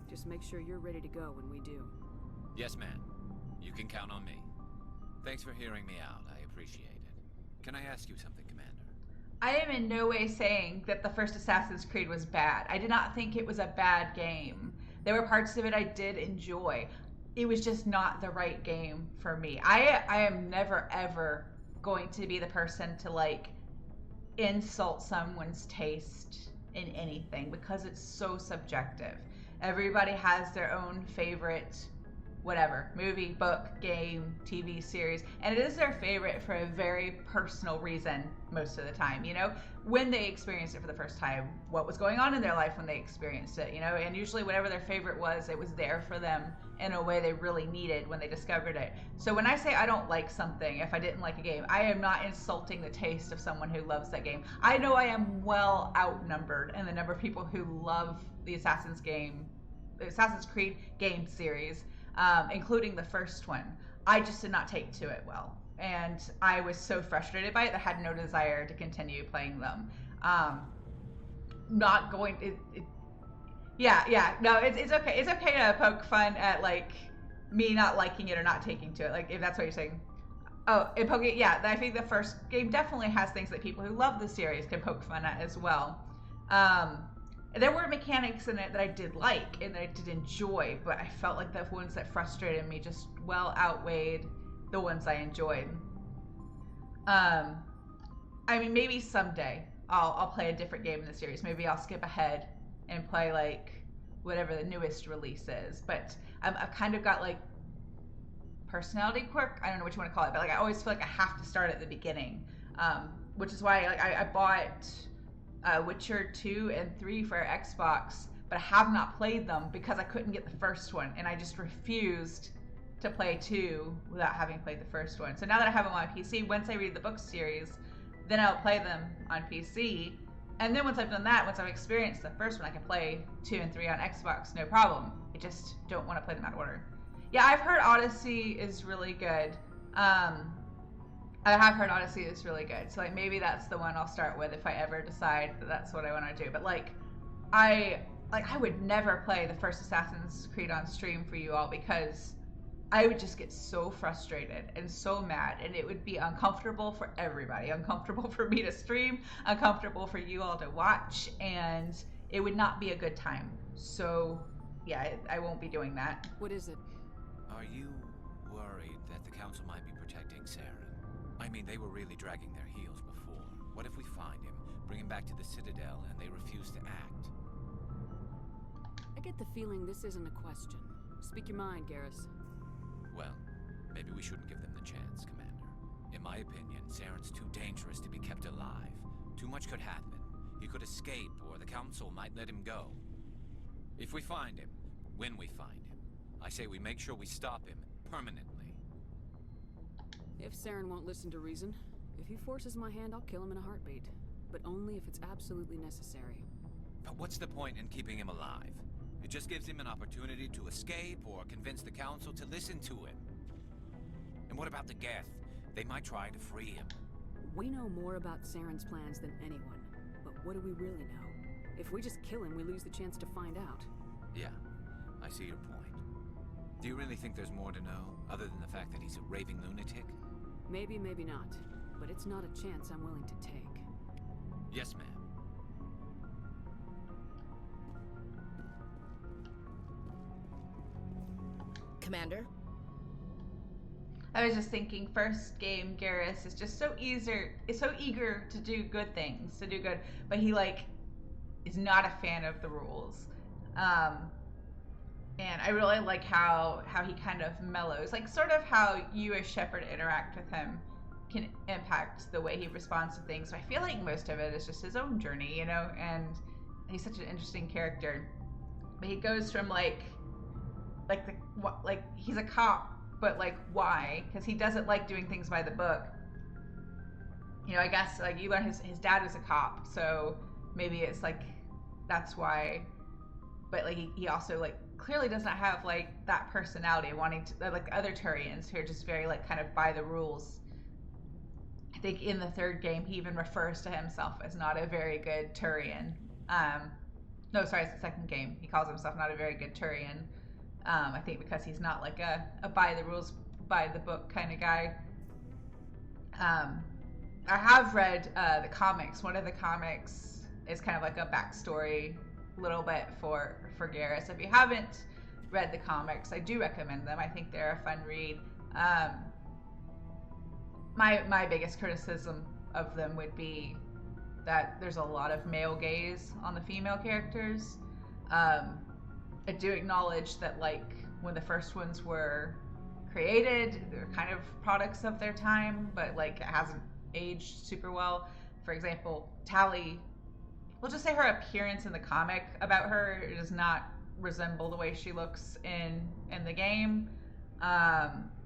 Just make sure you're ready to go when we do. Yes, ma'am. You can count on me. Thanks for hearing me out. I appreciate it. Can I ask you something, Commander? I am in no way saying that the first Assassin's Creed was bad. I did not think it was a bad game. There were parts of it I did enjoy. It was just not the right game for me. I am never, ever going to be the person to, like, insult someone's taste in anything because it's so subjective. Everybody has their own favorite whatever, movie, book, game, TV series, and it is their favorite for a very personal reason most of the time, you know, when they experienced it for the first time, what was going on in their life when they experienced it, you know, and usually whatever their favorite was, it was there for them in a way they really needed when they discovered it. So when I say I don't like something, if I didn't like a game, I am not insulting the taste of someone who loves that game. I know I am well outnumbered in the number of people who love the Assassin's Creed game series, including the first one. I just did not take to it well, and I was so frustrated by it that I had no desire to continue playing them. Not going to, no, it's okay. It's okay to poke fun at, like, me not liking it or not taking to it, like, if that's what you're saying. Oh, and poking, yeah, I think the first game definitely has things that people who love the series can poke fun at as well. There were mechanics in it that I did like and that I did enjoy, but I felt like the ones that frustrated me just well outweighed the ones I enjoyed. I mean, maybe someday I'll play a different game in the series. Maybe I'll skip ahead and play, like, whatever the newest release is. But I've kind of got, like, personality quirk. I don't know what you want to call it, but, like, I always feel like I have to start at the beginning, which is why, like, I bought Witcher 2 and 3 for Xbox, but I have not played them because I couldn't get the first one, and I just refused to play 2 without having played the first one. So now that I have them on PC, once I read the book series, then I'll play them on PC, and then once I've done that, once I've experienced the first one, I can play 2 and 3 on Xbox, no problem. I just don't want to play them out of order. Yeah, I've heard Odyssey is really good. I have heard Odyssey is really good, so, like, maybe that's the one I'll start with if I ever decide that that's what I want to do. But, like, I would never play the first Assassin's Creed on stream for you all because I would just get so frustrated and so mad, and it would be uncomfortable for everybody. Uncomfortable for me to stream, uncomfortable for you all to watch, and it would not be a good time. So, yeah, I won't be doing that. What is it? Are you worried that the Council might be protecting Saren? I mean, they were really dragging their heels before. What if we find him, bring him back to the Citadel, and they refuse to act? I get the feeling this isn't a question. Speak your mind, Garrus. Well, maybe we shouldn't give them the chance, Commander. In my opinion, Saren's too dangerous to be kept alive. Too much could happen. He could escape, or the Council might let him go. If we find him, when we find him, I say we make sure we stop him permanently. If Saren won't listen to reason, if he forces my hand, I'll kill him in a heartbeat. But only if it's absolutely necessary. But what's the point in keeping him alive? It just gives him an opportunity to escape or convince the Council to listen to him. And what about the Geth? They might try to free him. We know more about Saren's plans than anyone. But what do we really know? If we just kill him, we lose the chance to find out. Yeah, I see your point. Do you really think there's more to know, other than the fact that he's a raving lunatic? Maybe, maybe not. But it's not a chance I'm willing to take. Yes, ma'am. Commander? I was just thinking, first game, Garrus is just so eager to do good things, to do good, but he is not a fan of the rules. And I really like how he kind of mellows, like sort of how you as Shepard interact with him can impact the way he responds to things. So I feel like most of it is just his own journey, you know, and he's such an interesting character. But he goes from he's a cop, but why? Because he doesn't like doing things by the book. You know, I guess you learn his dad is a cop, so maybe it's that's why. But he also clearly does not have that personality, wanting to other Turians who are just very kind of by the rules. I think in the third game he even refers to himself as not a very good Turian. No, sorry, it's the second game. He calls himself not a very good Turian. I think because he's not a by the rules, by the book kind of guy. I have read the comics. One of the comics is kind of a backstory, little bit for Garrus. If you haven't read the comics, I do recommend them. I think they're a fun read. My biggest criticism of them would be that there's a lot of male gaze on the female characters. I do acknowledge that when the first ones were created, they're kind of products of their time, but it hasn't aged super well. For example, Tali, we'll just say her appearance in the comic about her does not resemble the way she looks in the game. But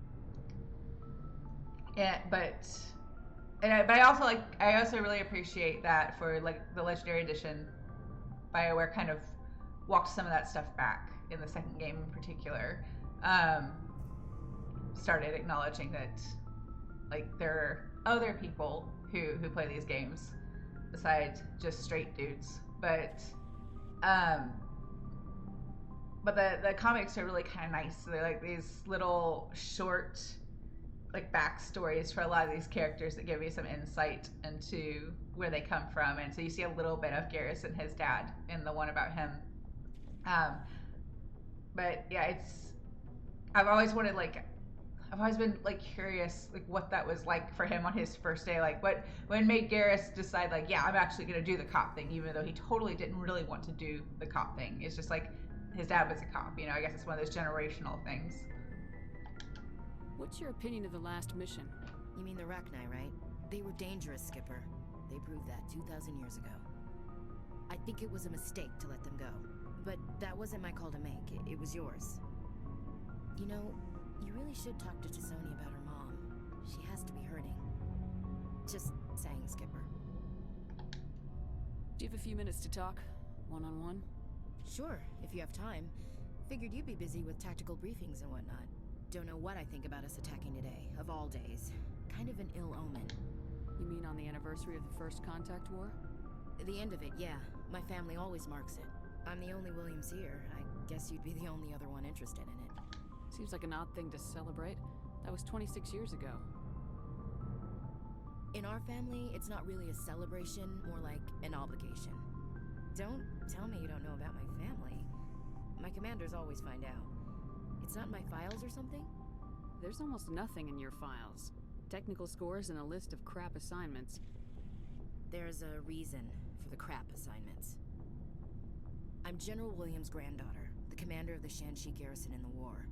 I also really appreciate that for the Legendary Edition, BioWare kind of walked some of that stuff back in the second game in particular. Started acknowledging that there are other people who play these games besides just straight dudes. But the comics are really kind of nice. They're these little short backstories for a lot of these characters that give you some insight into where they come from, and so you see a little bit of Garrus and his dad in the one about him. But yeah, I've always been curious what that was like for him on his first day. What made Garrus decide yeah, I'm actually gonna do the cop thing, even though he totally didn't really want to do the cop thing. It's just his dad was a cop, you know. I guess it's one of those generational things. What's your opinion of the last mission? You mean the Rachni, right? They were dangerous, Skipper. They proved that 2,000 years ago. I think it was a mistake to let them go. But that wasn't my call to make. It was yours. You know, you really should talk to T'Soni about her mom. She has to be hurting. Just saying, Skipper. Do you have a few minutes to talk? One-on-one? Sure, if you have time. Figured you'd be busy with tactical briefings and whatnot. Don't know what I think about us attacking today, of all days. Kind of an ill omen. You mean on the anniversary of the First Contact War? The end of it, yeah. My family always marks it. I'm the only Williams here. I guess you'd be the only other one interested in it. Seems like an odd thing to celebrate. That was 26 years ago. In our family, it's not really a celebration, more like an obligation. Don't tell me you don't know about my family. My commanders always find out. It's not in my files or something? There's almost nothing in your files. Technical scores and a list of crap assignments. There's a reason for the crap assignments. I'm General Williams' granddaughter, the commander of the Shanxi garrison in the war.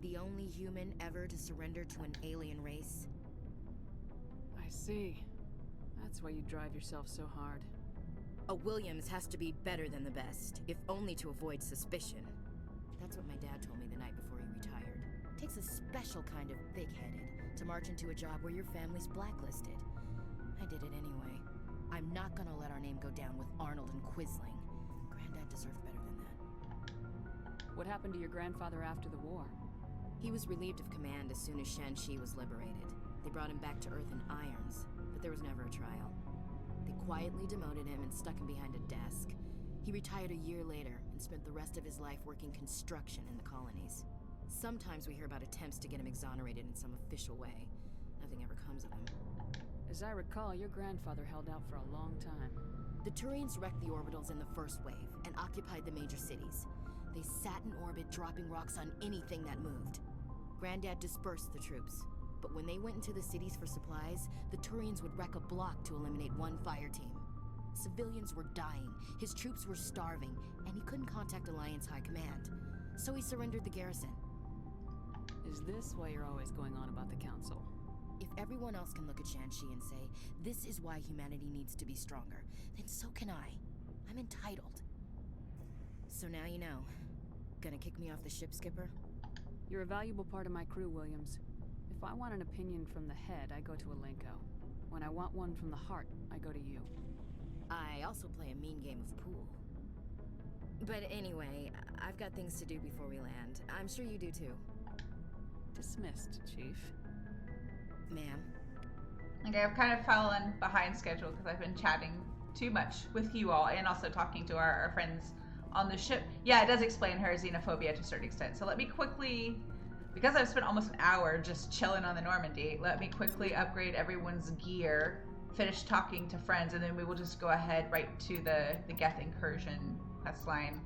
The only human ever to surrender to an alien race. I see. That's why you drive yourself so hard. A Williams has to be better than the best, if only to avoid suspicion. That's what my dad told me the night before he retired. Takes a special kind of big-headed to march into a job where your family's blacklisted. I did it anyway. I'm not gonna let our name go down with Arnold and Quisling. Granddad deserved better than that. What happened to your grandfather after the war? He was relieved of command as soon as Shanxi was liberated. They brought him back to Earth in irons, but there was never a trial. They quietly demoted him and stuck him behind a desk. He retired a year later and spent the rest of his life working construction in the colonies. Sometimes we hear about attempts to get him exonerated in some official way. Nothing ever comes of them. As I recall, your grandfather held out for a long time. The Turians wrecked the orbitals in the first wave and occupied the major cities. They sat in orbit, dropping rocks on anything that moved. Granddad dispersed the troops, but when they went into the cities for supplies, the Turians would wreck a block to eliminate one fire team. Civilians were dying, his troops were starving, and he couldn't contact Alliance High Command. So he surrendered the garrison. Is this why you're always going on about the Council? If everyone else can look at Shanxi and say, this is why humanity needs to be stronger, then so can I. I'm entitled. So now you know. Gonna kick me off the ship, Skipper? You're a valuable part of my crew, Williams. If I want an opinion from the head, I go to Alenko. When I want one from the heart, I go to you. I also play a mean game of pool. But anyway, I've got things to do before we land. I'm sure you do too. Dismissed, Chief. Ma'am. Okay, I've kind of fallen behind schedule because I've been chatting too much with you all and also talking to our friends on the ship. Yeah, it does explain her xenophobia to a certain extent. So let me quickly, because I've spent almost an hour just chilling on the Normandy, let me quickly upgrade everyone's gear, finish talking to friends, and then we will just go ahead right to the Geth incursion quest line.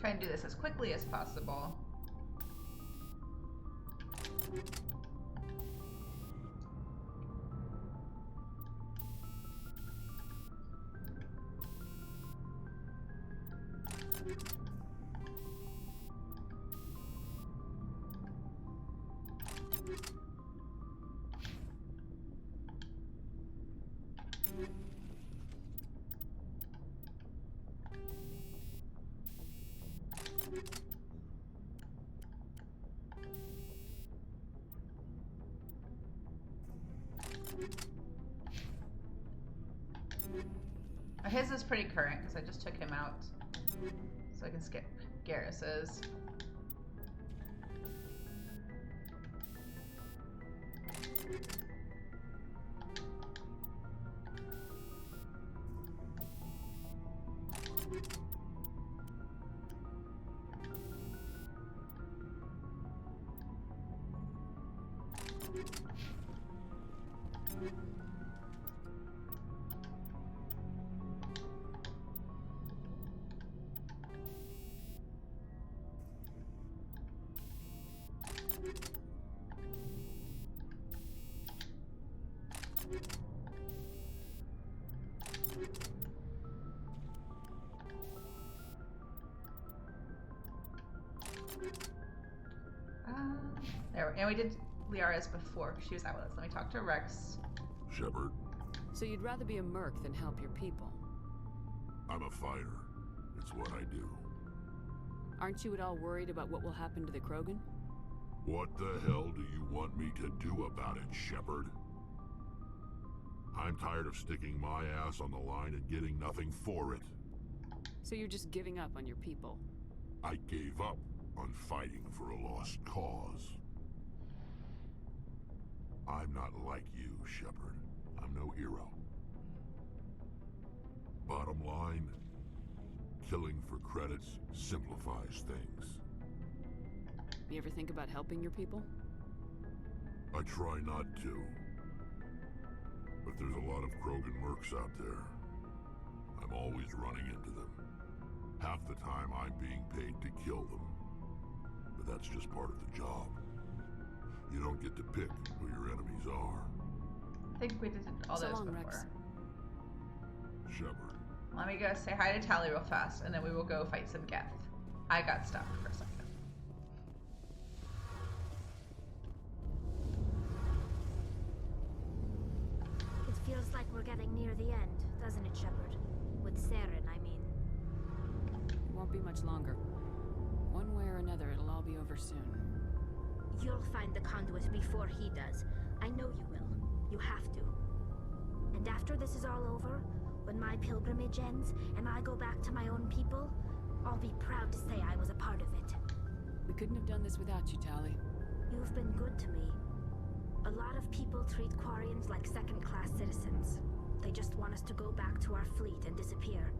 Try and do this as quickly as possible. His is pretty current because I just took him out, so I can skip Garrus's. There, and we did Liara's before. She was out with us. Let me talk to Rex. Shepard. So you'd rather be a merc than help your people? I'm a fighter. It's what I do. Aren't you at all worried about what will happen to the Krogan? What the hell do you want me to do about it, Shepard? I'm tired of sticking my ass on the line and getting nothing for it. So you're just giving up on your people? I gave up on fighting for a lost cause. I'm not like you, Shepard. I'm no hero. Bottom line, killing for credits simplifies things. You ever think about helping your people? I try not to. But there's a lot of Krogan mercs out there. I'm always running into them. Half the time I'm being paid to kill them. But that's just part of the job. You don't get to pick who your enemies are. I think we did all So those long, before. Rex. Shepard. Let me go say hi to Tali real fast, and then we will go fight some Geth. I got stuck for a second. It feels like we're getting near the end, doesn't it, Shepard? With Saren, I mean. It won't be much longer. One way or another, it'll all be over soon. You'll find the conduit before he does. I know you will. You have to. And after this is all over, when my pilgrimage ends and I go back to my own people, I'll be proud to say I was a part of it. We couldn't have done this without you, Tali. You've been good to me. A lot of people treat Quarians like second-class citizens. They just want us to go back to our fleet and disappear.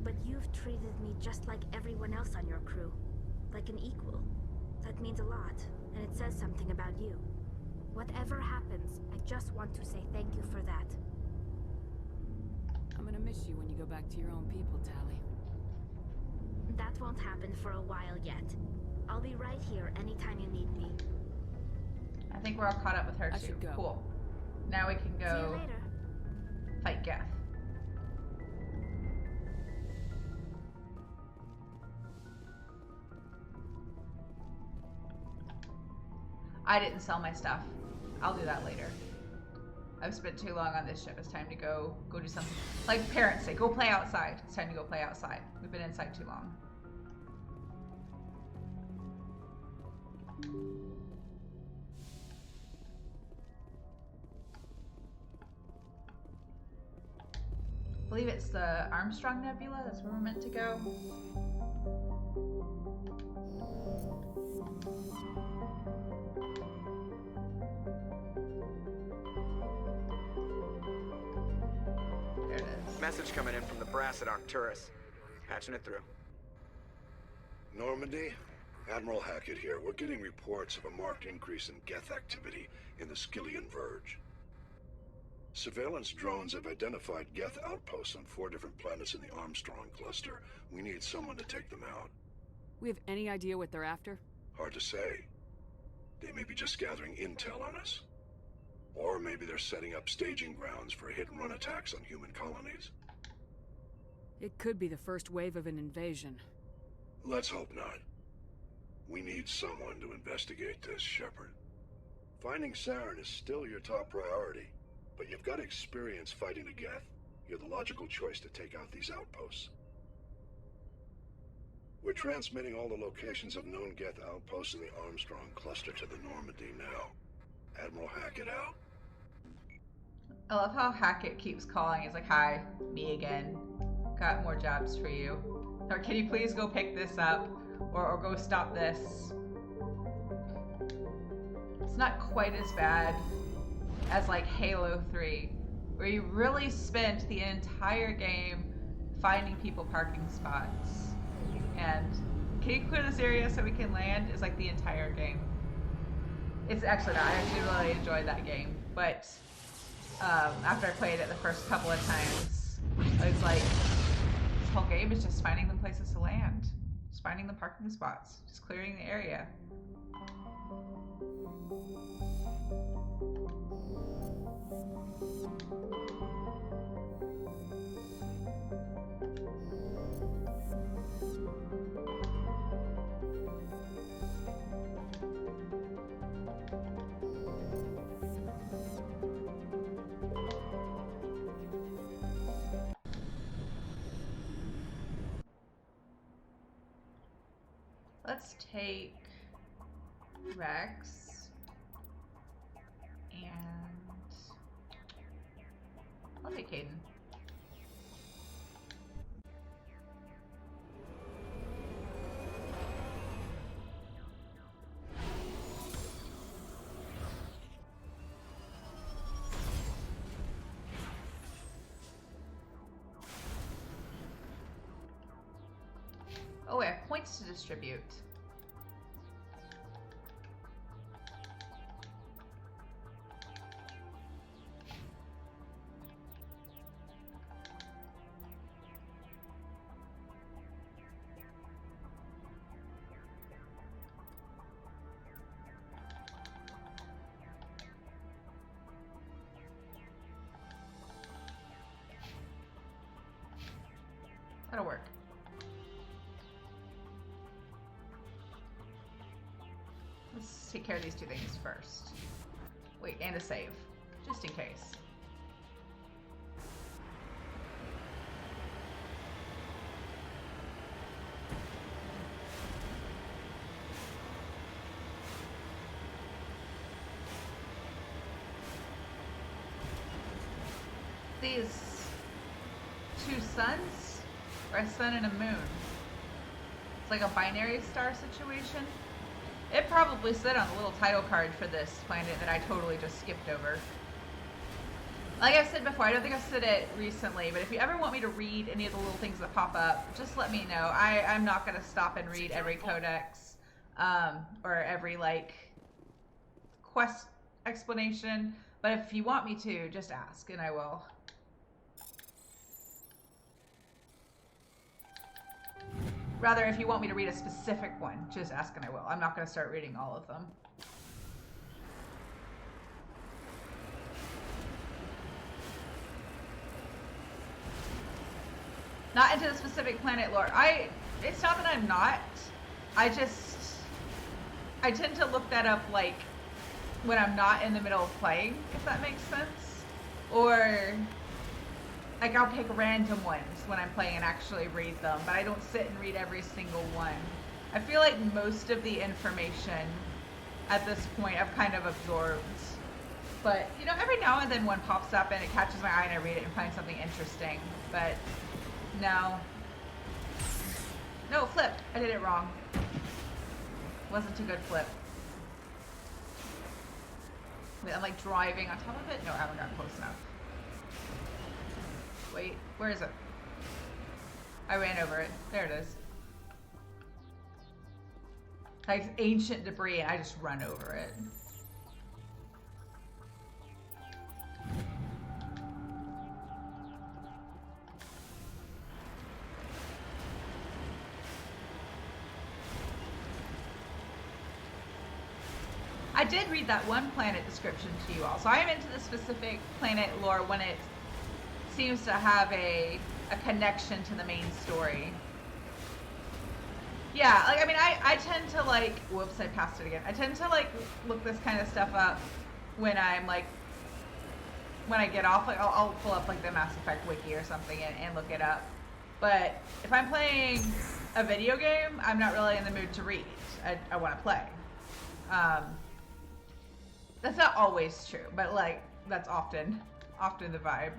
But you've treated me just like everyone else on your crew. Like an equal. That means a lot, and it says something about you. Whatever happens, I just want to say thank you for that. I'm gonna miss you when you go back to your own people, Tali. That won't happen for a while yet. I'll be right here anytime you need me. I think we're all caught up with her I too. should go. Cool. Now we can See you go later. fight Geth. I didn't sell my stuff. I'll do that later. I've spent too long on this ship. It's time to go do something. Like parents say, go play outside. It's time to go play outside. We've been inside too long. I believe it's the Armstrong Nebula. That's where we're meant to go. There it is. Message coming in from the brass at Arcturus. Patching it through. Normandy? Admiral Hackett here. We're getting reports of a marked increase in Geth activity in the Skyllian Verge. Surveillance drones have identified Geth outposts on 4 different planets in the Armstrong cluster. We need someone to take them out. We have any idea what they're after? Hard to say. They may be just gathering intel on us. Or maybe they're setting up staging grounds for hit-and-run attacks on human colonies. It could be the first wave of an invasion. Let's hope not. We need someone to investigate this, Shepard. Finding Saren is still your top priority, but you've got experience fighting the Geth. You're the logical choice to take out these outposts. We're transmitting all the locations of known Geth outposts in the Armstrong cluster to the Normandy now. Admiral Hackett out. I love how Hackett keeps calling. He's like, hi, me again. Got more jobs for you. Or can you please go pick this up? Or go stop this? It's not quite as bad as like Halo 3, where you really spent the entire game finding people parking spots. And can you clear this area so we can land? Is like the entire game. It's actually not. I actually really enjoyed that game, but after I played it the first couple of times, I was like, this whole game is just finding them places to land. Just finding the parking spots. Just clearing the area. Let's take Rex and I'll take Caden. Oh, I have points to distribute. That'll work. Let's take care of these two things first. Wait, and a save, just in case. These two suns, or a sun and a moon. It's like a binary star situation. It probably said on the little title card for this planet that I totally just skipped over. Like I've said before, I don't think I've said it recently, but if you ever want me to read any of the little things that pop up, just let me know. I'm not going to stop and read every codex, or every, like, quest explanation, but if you want me to, just ask, and I will. Rather, if you want me to read a specific one, just ask and I will. I'm not going to start reading all of them. Not into the specific planet lore. It's not that I'm not. I tend to look that up, like, when I'm not in the middle of playing, if that makes sense. Or, like, I'll pick random ones when I'm playing and actually read them, but I don't sit and read every single one. I feel like most of the information at this point I've kind of absorbed. But, you know, every now and then one pops up and it catches my eye and I read it and find something interesting. But, no. No, flip. I did it wrong. Wasn't a good flip. Wait, I'm like driving on top of it? No, I haven't gotten close enough. Wait, where is it? I ran over it. There it is. Like ancient debris and I just run over it. I did read that one planet description to you all, so I am into the specific planet lore when it seems to have a connection to the main story. Yeah, like, I mean, I tend to, like, whoops, I passed it again. I tend to, like, look this kind of stuff up when I'm, like, when I get off. Like, I'll pull up, like, the Mass Effect wiki or something and look it up. But if I'm playing a video game, I'm not really in the mood to read. I want to play. That's not always true, but, like, that's often the vibe.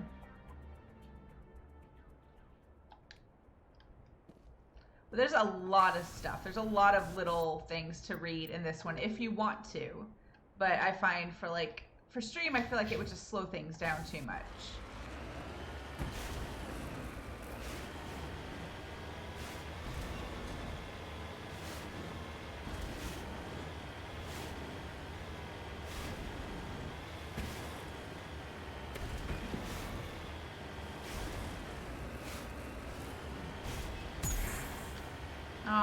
But there's a lot of stuff. There's a lot of little things to read in this one if you want to. But I find for stream, I feel like it would just slow things down too much.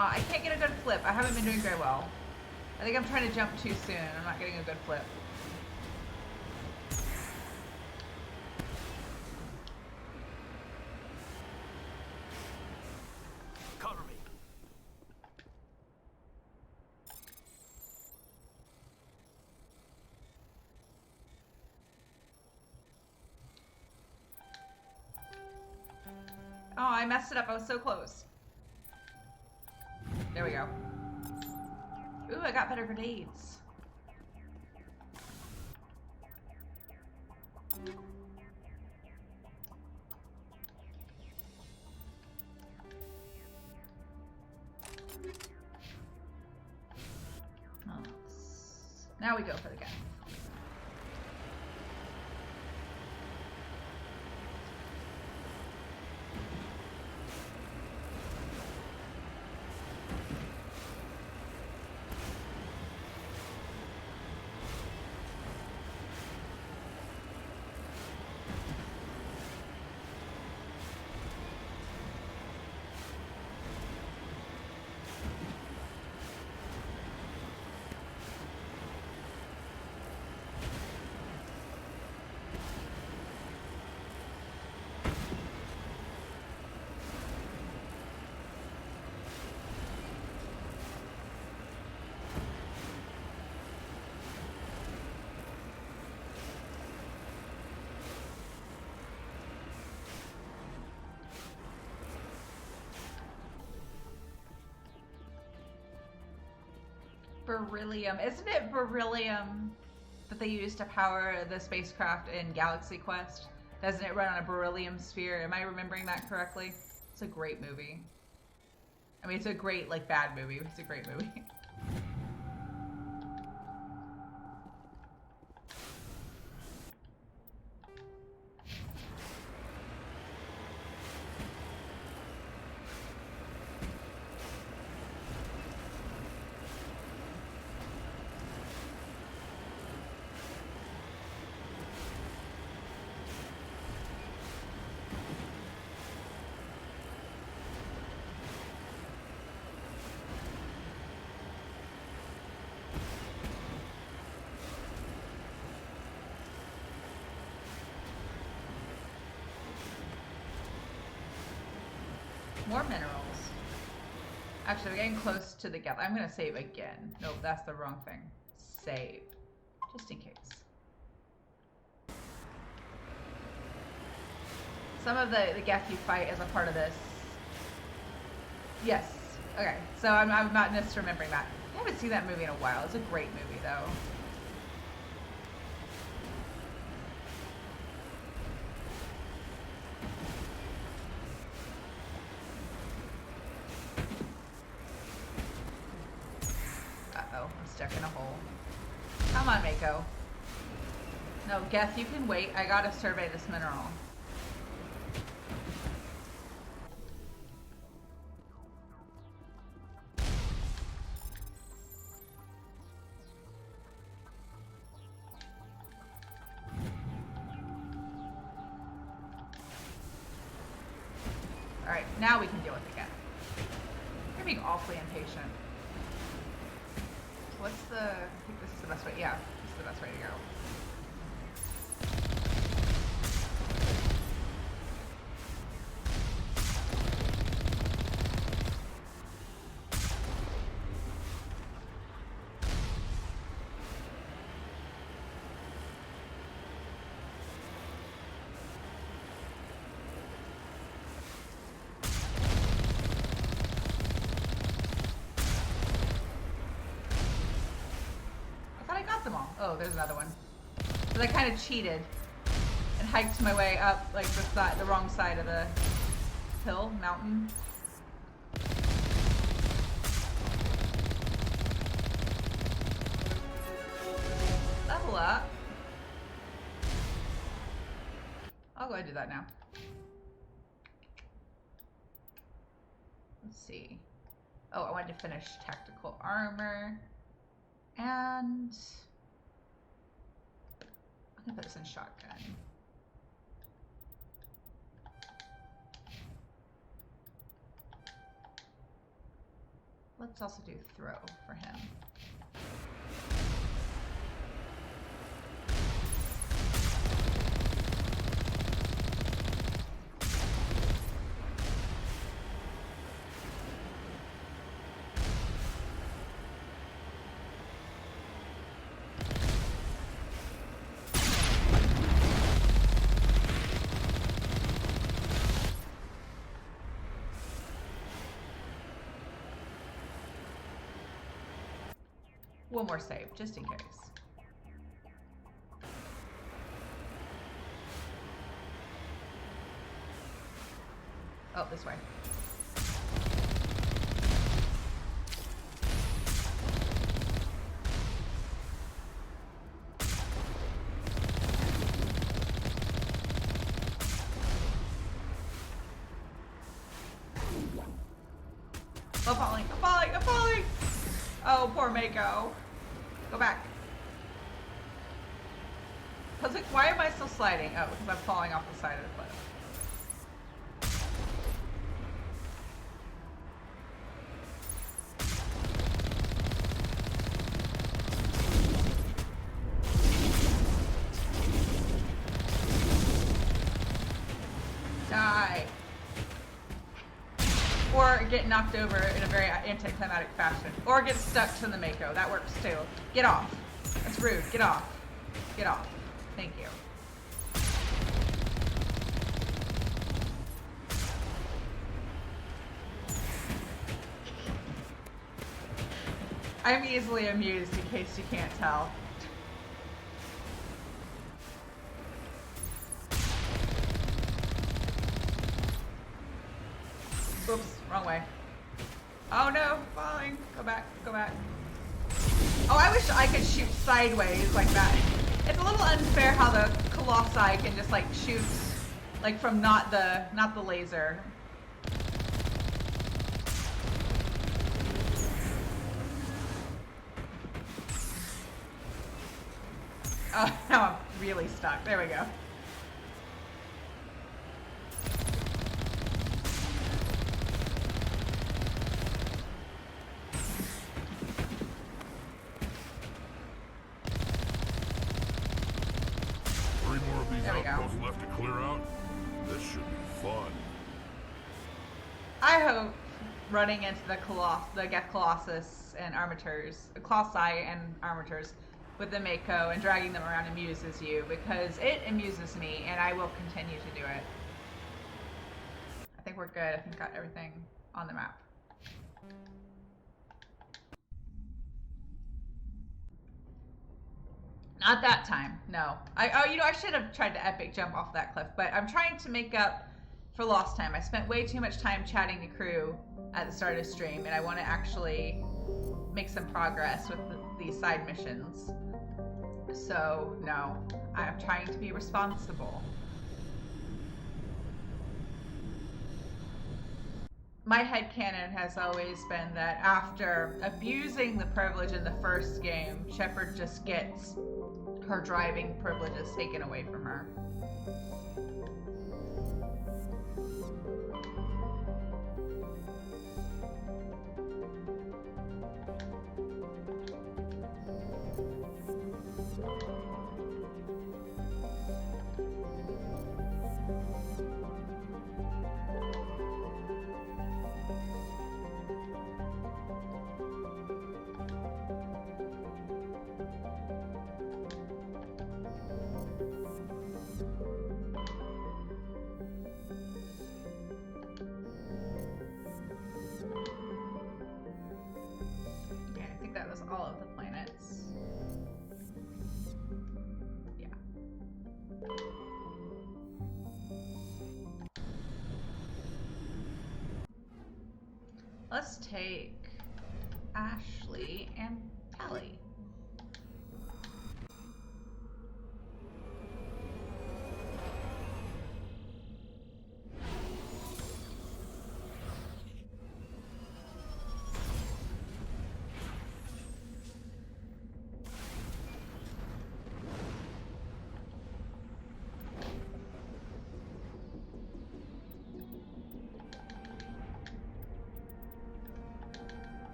I can't get a good flip. I haven't been doing very well. I think I'm trying to jump too soon. I'm not getting a good flip. Cover me. Oh, I messed it up. I was so close. There we go. Ooh, I got better grenades. Oh. Now we go for the gun. Beryllium. Isn't it beryllium that they use to power the spacecraft in Galaxy Quest? Doesn't it run on a beryllium sphere? Am I remembering that correctly? It's a great movie. I mean, it's a great, like, bad movie. It's a great movie. More minerals. Actually, we're getting close to the Geth. I'm gonna save again. Nope, that's the wrong thing. Save. Just in case. Some of the Geth you fight as a part of this. Yes. Okay, so I'm not misremembering that. I haven't seen that movie in a while. It's a great movie, though. Stuck in a hole. Come on, Mako. No, Geth, you can wait. I gotta survey this mineral. Alright, now we can deal with the Geth. You're being awfully impatient. What's the... I think this is the best way. Yeah, this is the best way to go. Oh, there's another one. So I kind of cheated and hiked my way up like the wrong side of the hill, mountain. Level up. I'll go ahead and do that now. Let's see. Oh, I wanted to finish tactical armor. And I'm gonna put this in shotgun. Let's also do throw for him. One more save, just in case. Oh, this way. I'm falling, I'm falling, I'm falling! Oh, poor Mako. Go back. I was like, why am I still sliding? Oh, because I'm falling off the side of the cliff. Die. Or get knocked over in a very anticlimactic fashion. Or get stuck to the Mako. That works too. Get off. That's rude. Get off. Get off. Thank you. I'm easily amused in case you can't tell. Oops, wrong way. Oh no, falling. Go back, go back. Oh, I wish I could shoot sideways like that. It's a little unfair how the Colossi can just like shoot like from not the laser. Oh, now I'm really stuck. There we go. Three more of these outposts left to clear out. This should be fun. I hope running into the Geth Colossus and Colossi and Armators with the Mako and dragging them around amuses you, because it amuses me and I will continue to do it. I think we're good. I think got everything on the map. Not that time, no. I should have tried to epic jump off that cliff, but I'm trying to make up for lost time. I spent way too much time chatting to crew at the start of stream, and I want to actually make some progress with these side missions. So, no, I'm trying to be responsible. My headcanon has always been that after abusing the privilege in the first game, Shepard just gets her driving privileges taken away from her. That was all of the planets. Yeah. Let's take Ashley and Tali.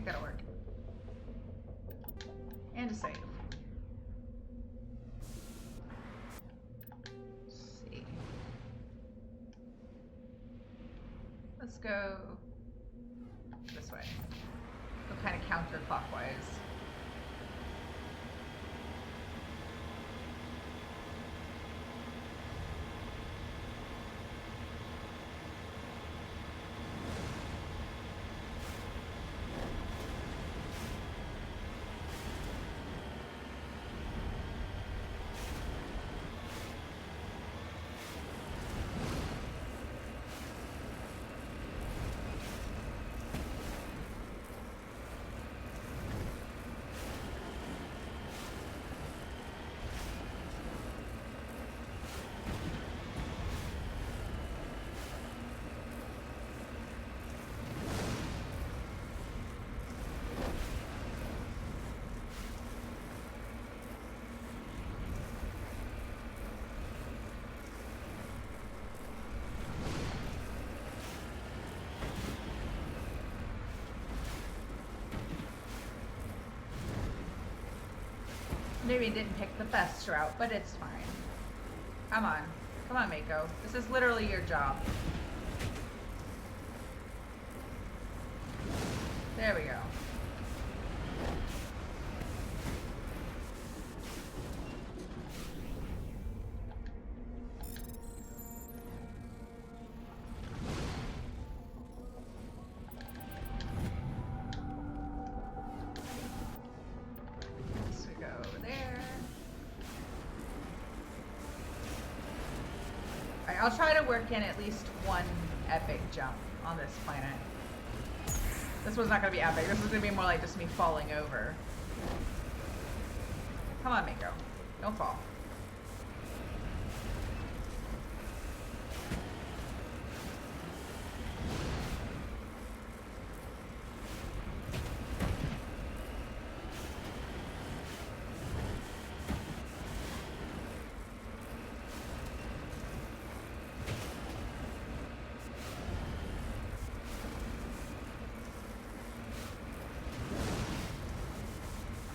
That'll work. And a save. Let's see. Let's go this way. Go kind of counterclockwise. Maybe didn't pick the best route, but it's fine. Come on. Come on, Mako. This is literally your job. There we go. I'll try to work in at least one epic jump on this planet. This one's not going to be epic. This is going to be more like just me falling over. Come on, Mako. Don't fall.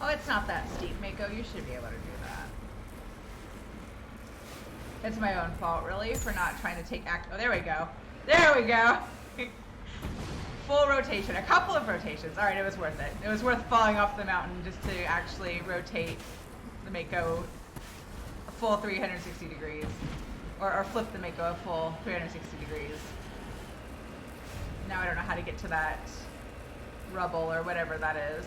Oh, it's not that steep, Mako. You should be able to do that. It's my own fault, really, for not trying to take act. Oh, there we go. There we go. Full rotation. A couple of rotations. All right, it was worth it. It was worth falling off the mountain just to actually rotate the Mako a full 360 degrees. Or flip the Mako a full 360 degrees. Now I don't know how to get to that rubble or whatever that is.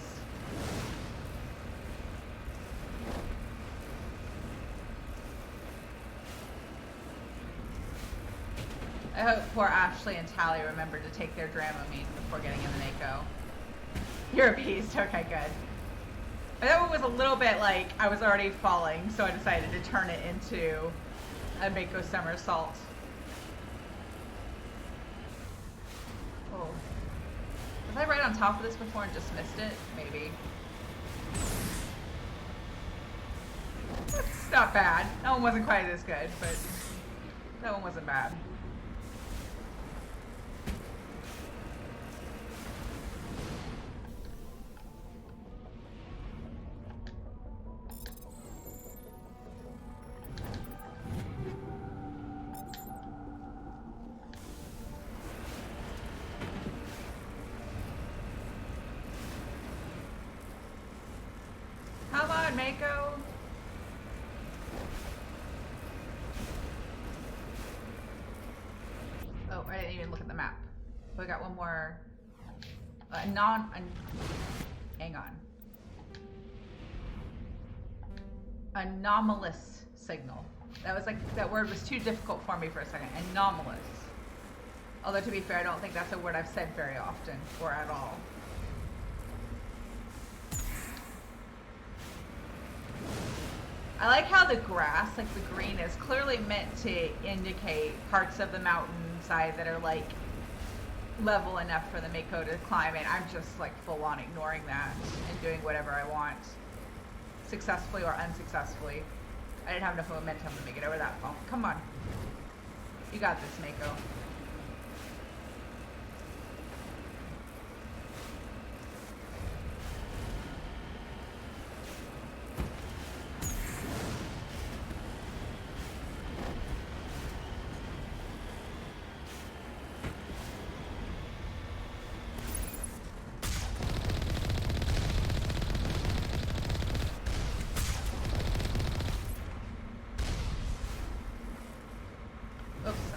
I hope poor Ashley and Tali remembered to take their Dramamine before getting in the Mako. You're a beast. Okay, good. But that one was a little bit like I was already falling, so I decided to turn it into a Mako somersault. Oh. Was I right on top of this before and just missed it? Maybe. It's not bad. That one wasn't quite as good, but that one wasn't bad. Come on, Mako. Oh, I didn't even look at the map. We got one more. Hang on. Anomalous signal. That was like, that word was too difficult for me for a second. Anomalous. Although to be fair, I don't think that's a word I've said very often or at all. I like how the grass, like the green, is clearly meant to indicate parts of the mountainside that are like level enough for the Mako to climb in. I'm just like full on ignoring that and doing whatever I want, successfully or unsuccessfully. I didn't have enough momentum to make it over that bump. Come on. You got this, Mako.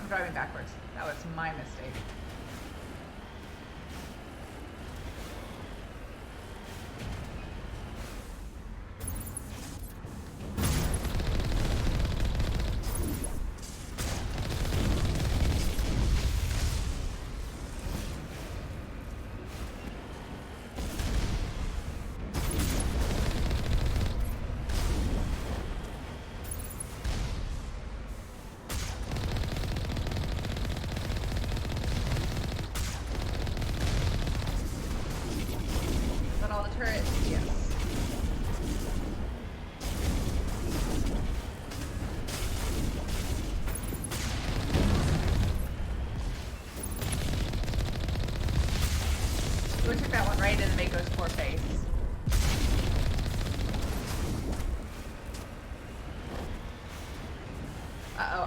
Driving backwards. That was my mistake.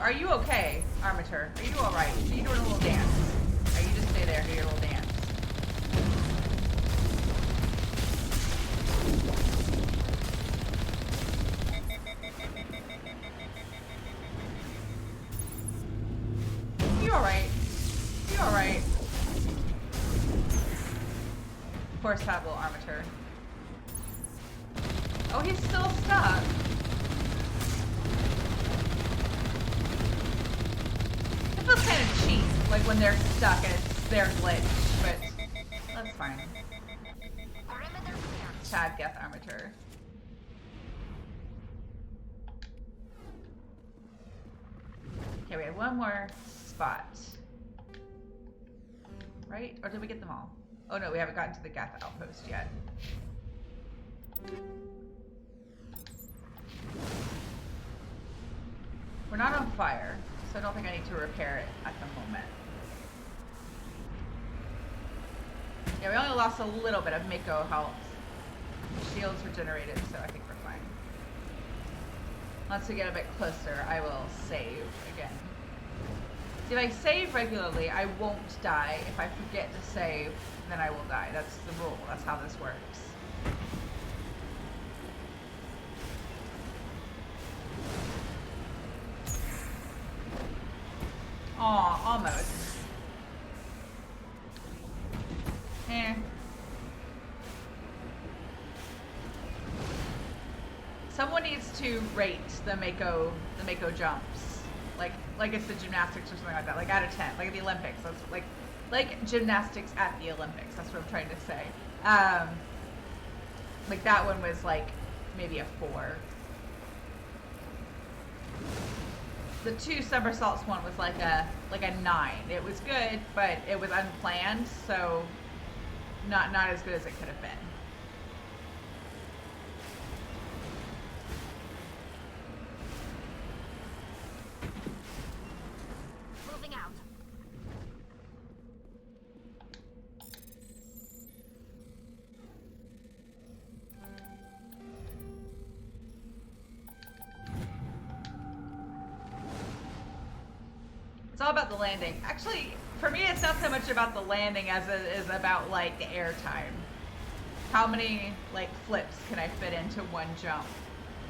are you okay, Armature? Are you alright? Are you doing a little dance? Or you just stay there and do your little dance? You alright? You alright? Of course, have little Armature. Oh, he's still stuck. It feels kind of cheap, like when they're stuck and it's their glitch, but that's fine. Chad Geth Armature. Okay, we have one more spot. Right? Or did we get them all? Oh no, we haven't gotten to the Geth outpost yet. We're not on fire, so I don't think I need to repair it at the moment. Yeah, we only lost a little bit of Mako health. Shields regenerated, so I think we're fine. Once we get a bit closer, I will save again. See, if I save regularly, I won't die. If I forget to save, then I will die. That's the rule. That's how this works. Aw, almost. Eh. Someone needs to rate the Mako jumps. Like it's the gymnastics or something like that. Like out of 10. Like at the Olympics. That's like gymnastics at the Olympics. That's what I'm trying to say. Like that one was like maybe a 4. The 2 somersaults one was like a 9. It was good, but it was unplanned, so not as good as it could have been. Moving out. It's all about the landing. Actually, for me, it's not so much about the landing as it is about like the air time. How many like flips can I fit into one jump?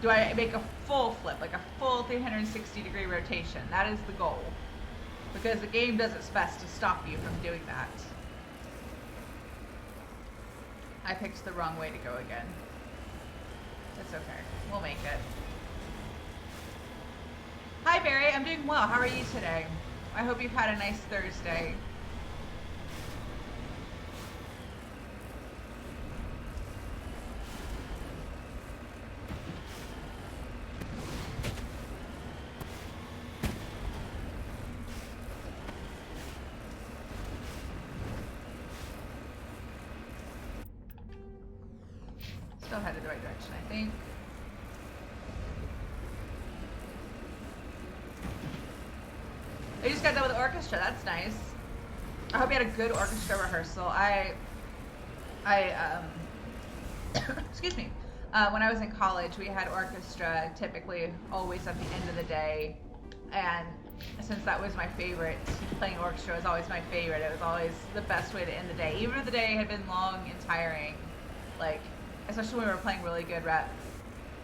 Do I make a full flip, like a full 360-degree rotation? That is the goal. Because the game does its best to stop you from doing that. I picked the wrong way to go again. It's okay. We'll make it. Hi, Barry. I'm doing well. How are you today? I hope you've had a nice Thursday. Still headed the right direction, I think. I just got done with the orchestra. That's nice. I hope you had a good orchestra rehearsal. Excuse me. When I was in college, we had orchestra typically always at the end of the day. And since that was my favorite, playing orchestra was always my favorite. It was always the best way to end the day. Even if the day had been long and tiring, like, especially when we were playing really good rep,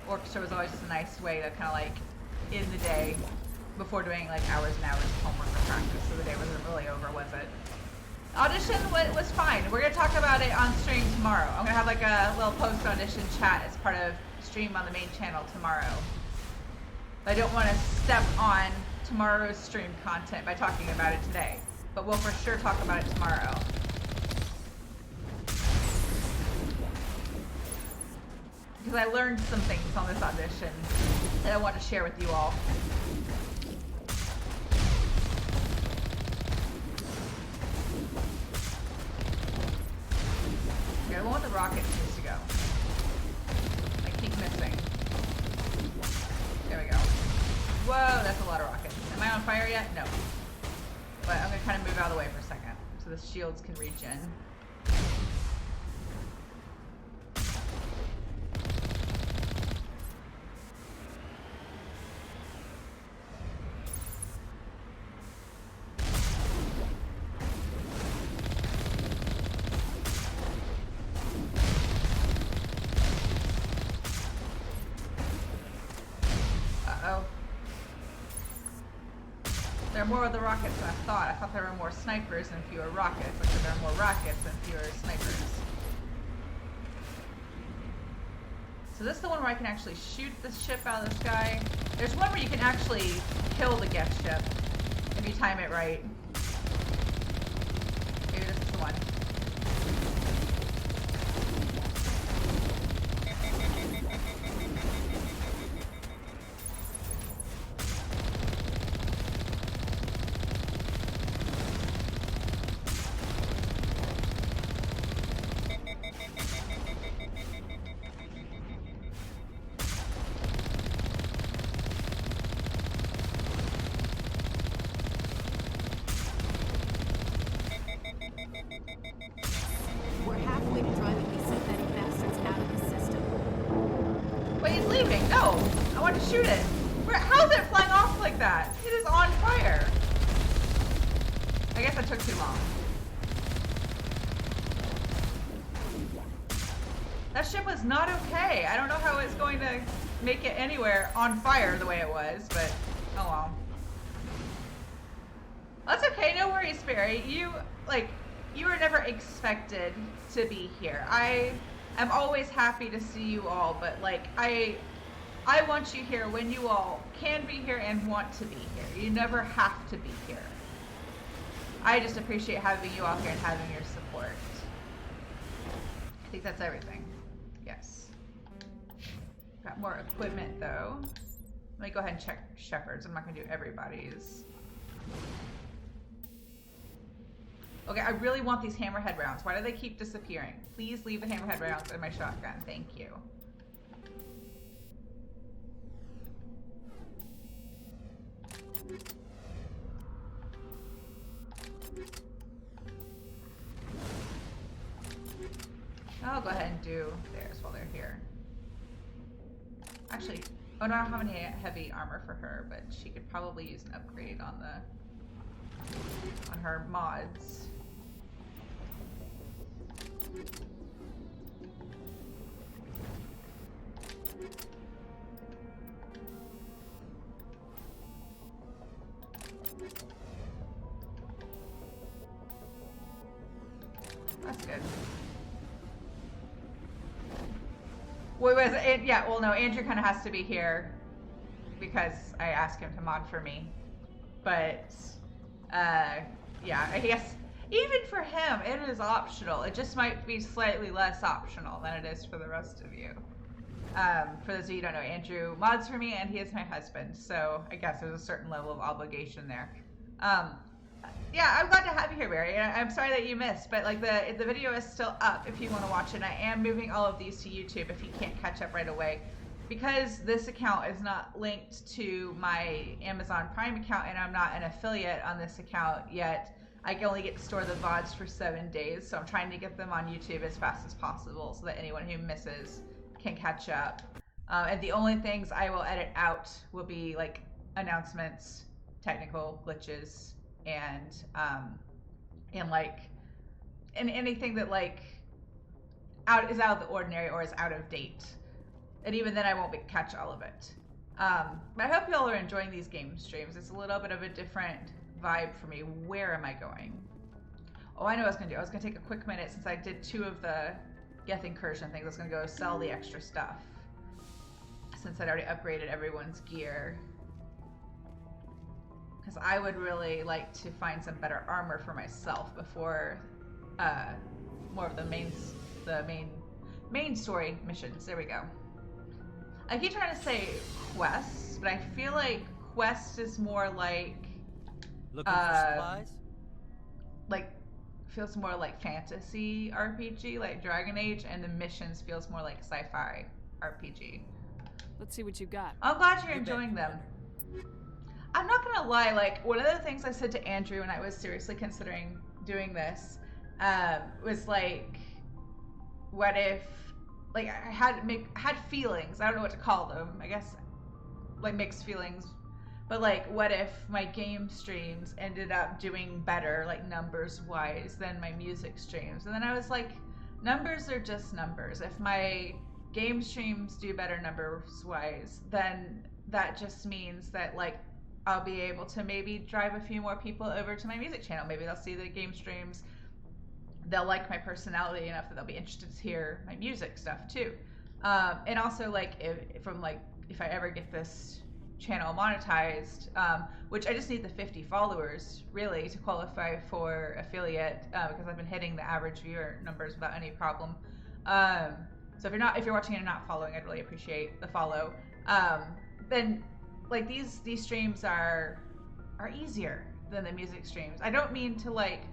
orchestra was always just a nice way to kind of like end the day before doing like hours and hours of homework or practice, so the day wasn't really over, was it? Audition was fine. We're gonna talk about it on stream tomorrow. I'm gonna have like a little post-audition chat as part of stream on the main channel tomorrow. I don't want to step on tomorrow's stream content by talking about it today, but we'll for sure talk about it tomorrow. Because I learned some things on this audition that I want to share with you all. Okay, the one with the rocket needs to go. I keep missing. There we go. Whoa, that's a lot of rockets. Am I on fire yet? No. But I'm going to kind of move out of the way for a second so the shields can regen. There are more of the rockets than I thought. I thought there were more snipers and fewer rockets. Like there are more rockets and fewer snipers. So this is the one where I can actually shoot the ship out of the sky. There's one where you can actually kill the Geth ship if you time it right. Maybe this is the one. We're halfway to driving these synthetic bastards out of the system. Wait, he's leaving. No, I want to shoot it. How is it flying off like that? It is on fire. I guess that took too long. That ship was not okay. I don't know how it's going to make it anywhere on fire the way it was, but oh well. That's okay. No worries, Barry. You were never expected to be here. I am always happy to see you all, but like I want you here when you all can be here and want to be here. You never have to be here. I just appreciate having you all here and having your support. I think that's everything. Yes. Got more equipment though. Let me go ahead and check Shepard's. I'm not going to do everybody's. Okay, I really want these hammerhead rounds. Why do they keep disappearing? Please leave the hammerhead rounds in my shotgun. Thank you. I'll go ahead and do theirs while they're here. Actually, oh no, I don't have any heavy armor for her, but she could probably use an upgrade on her mods. That's good. What was it? Yeah, well, no, Andrew kind of has to be here because I asked him to mod for me. But, yeah, I guess even for him, it is optional. It just might be slightly less optional than it is for the rest of you. For those of you who don't know, Andrew mods for me, and he is my husband, so I guess there's a certain level of obligation there. Yeah, I'm glad to have you here, Barry. I'm sorry that you missed, but like the video is still up if you want to watch it. I am moving all of these to YouTube if you can't catch up right away. Because this account is not linked to my Amazon Prime account and I'm not an affiliate on this account yet, I can only get to store the VODs for 7 days, so I'm trying to get them on YouTube as fast as possible so that anyone who misses can catch up. And the only things I will edit out will be like announcements, technical glitches, and anything that like is out of the ordinary or is out of date. And even then I won't catch all of it. But I hope you all are enjoying these game streams. It's a little bit of a different vibe for me. Where am I going? Oh, I know what I was going to do. I was going to take a quick minute since I did 2 of the Geth incursion things. I was going to go sell the extra stuff since I'd already upgraded everyone's gear. Because I would really like to find some better armor for myself before more of the main story missions. There we go. I keep trying to say quests, but I feel like quest is more like looking for supplies? Like feels more like fantasy RPG, like Dragon Age, and the missions feels more like sci-fi RPG. Let's see what you got. I'm glad you're enjoying them. I'm not gonna lie, like one of the things I said to Andrew when I was seriously considering doing this was like, what if, like I had feelings, I don't know what to call them, I guess like mixed feelings, but like what if my game streams ended up doing better like numbers wise than my music streams? And then I was like, numbers are just numbers. If my game streams do better numbers wise, then that just means that like I'll be able to maybe drive a few more people over to my music channel. Maybe they'll see the game streams. They'll like my personality enough that they'll be interested to hear my music stuff too. And also, like, if I ever get this channel monetized, which I just need the 50 followers really to qualify for affiliate, because I've been hitting the average viewer numbers without any problem. So if you're watching and not following, I'd really appreciate the follow. Then like these streams are easier than the music streams. I don't mean to like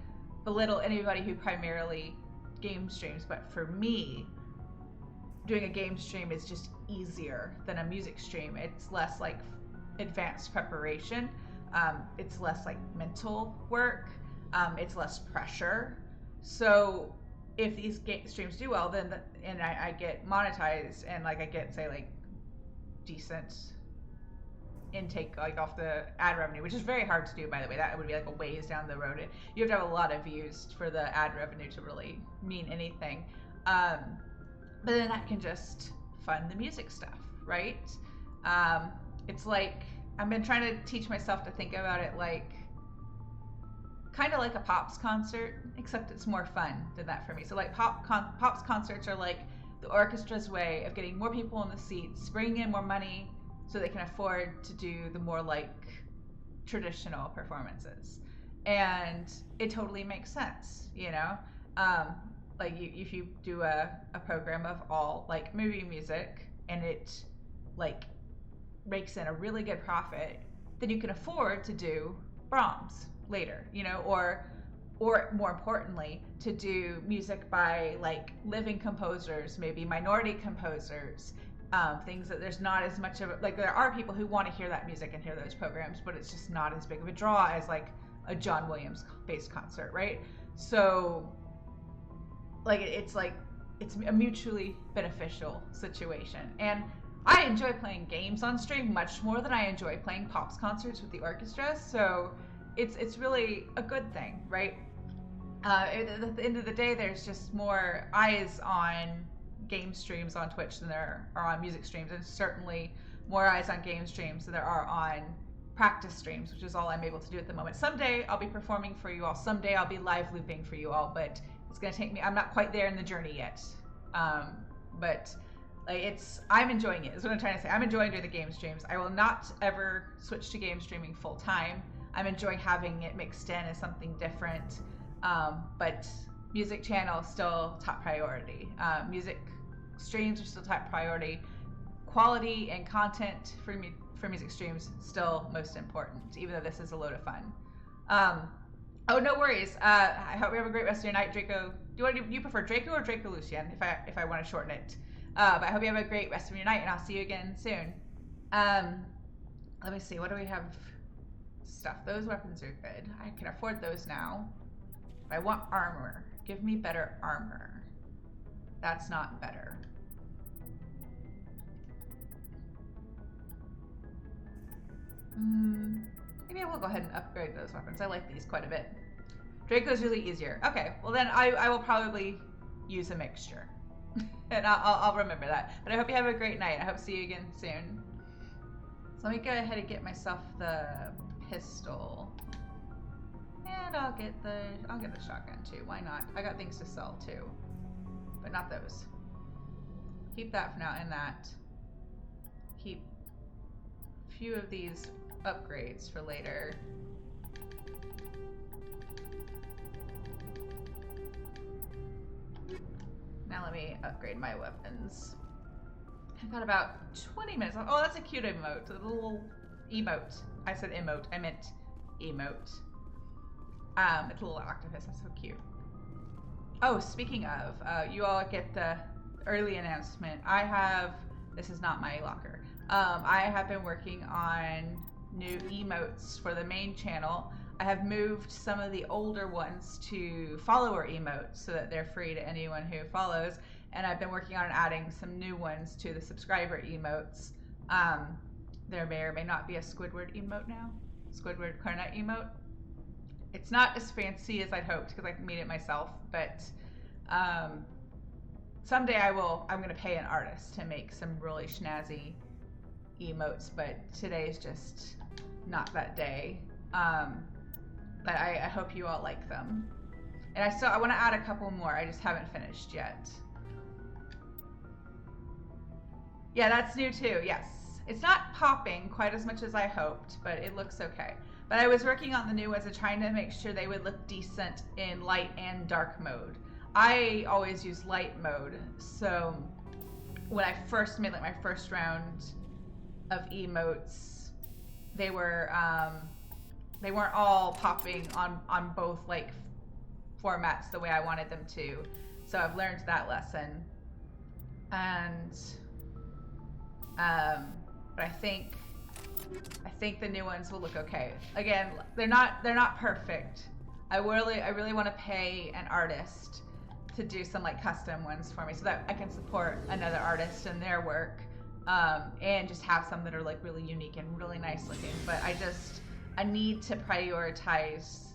belittle anybody who primarily game streams, but for me, doing a game stream is just easier than a music stream. It's less like advanced preparation. It's less like mental work. It's less pressure. So if these game streams do well, then and I get monetized and like I get, say, like decent intake like off the ad revenue, which is very hard to do, by the way. That would be like a ways down the road. You have to have a lot of views for the ad revenue to really mean anything. But then that can just fund the music stuff, right? It's like I've been trying to teach myself to think about it like kind of like a Pops concert, except it's more fun than that for me. So like Pops concerts are like the orchestra's way of getting more people in the seats, bringing in more money so they can afford to do the more like traditional performances. And it totally makes sense, you know? Like if you do a program of all like movie music and it like rakes in a really good profit, then you can afford to do Brahms later, you know, or more importantly, to do music by like living composers, maybe minority composers, things that there's not as much of like there are people who want to hear that music and hear those programs, but it's just not as big of a draw as like a John Williams based concert, right? So like it's a mutually beneficial situation. And I enjoy playing games on stream much more than I enjoy playing Pops concerts with the orchestra, so it's really a good thing, right? At the end of the day, there's just more eyes on game streams on Twitch than there are on music streams, and certainly more eyes on game streams than there are on practice streams, which is all I'm able to do at the moment. Someday I'll be performing for you all. Someday I'll be live looping for you all, but it's going to take me, I'm not quite there in the journey yet. But like I'm enjoying it, is what I'm trying to say. I'm enjoying doing the game streams. I will not ever switch to game streaming full time. I'm enjoying having it mixed in as something different. But music channel still top priority. Music streams are still top priority. Quality and content for music streams still most important, even though this is a load of fun. Oh, no worries. I hope you have a great rest of your night, Draco. Do you prefer Draco or Draco Lucian? If I want to shorten it. But I hope you have a great rest of your night, and I'll see you again soon. Let me see. What do we have? Stuff. Those weapons are good. I can afford those now. But I want armor. Give me better armor. That's not better. Maybe I will go ahead and upgrade those weapons. I like these quite a bit. Draco's really easier. Okay, well then I will probably use a mixture. And I'll remember that. But I hope you have a great night. I hope to see you again soon. So let me go ahead and get myself the pistol. And I'll get the shotgun too. Why not? I got things to sell too. But not those. Keep that for now and that. Keep a few of these upgrades for later. Now let me upgrade my weapons. I've got about 20 minutes. Oh, that's a cute emote. A little emote. I said emote. I meant emote. It's a little octopus. That's so cute. Oh, speaking of, you all get the early announcement. This is not my locker. I have been working on new emotes for the main channel. I have moved some of the older ones to follower emotes so that they're free to anyone who follows. And I've been working on adding some new ones to the subscriber emotes. There may or may not be a Squidward emote now. Squidward Clarinet emote. It's not as fancy as I'd hoped because I made it myself, but someday I'm going to pay an artist to make some really snazzy emotes, but today's just not that day. But I hope you all like them. And I want to add a couple more. I just haven't finished yet. Yeah, that's new too. Yes. It's not popping quite as much as I hoped, but it looks okay. But I was working on the new ones and trying to make sure they would look decent in light and dark mode. I always use light mode, so when I first made like my first round of emotes, they weren't all popping on both like formats the way I wanted them to. So I've learned that lesson, and but I think the new ones will look okay. Again, they're not perfect. I really want to pay an artist to do some like custom ones for me so that I can support another artist and their work, and just have some that are like really unique and really nice looking. But I need to prioritize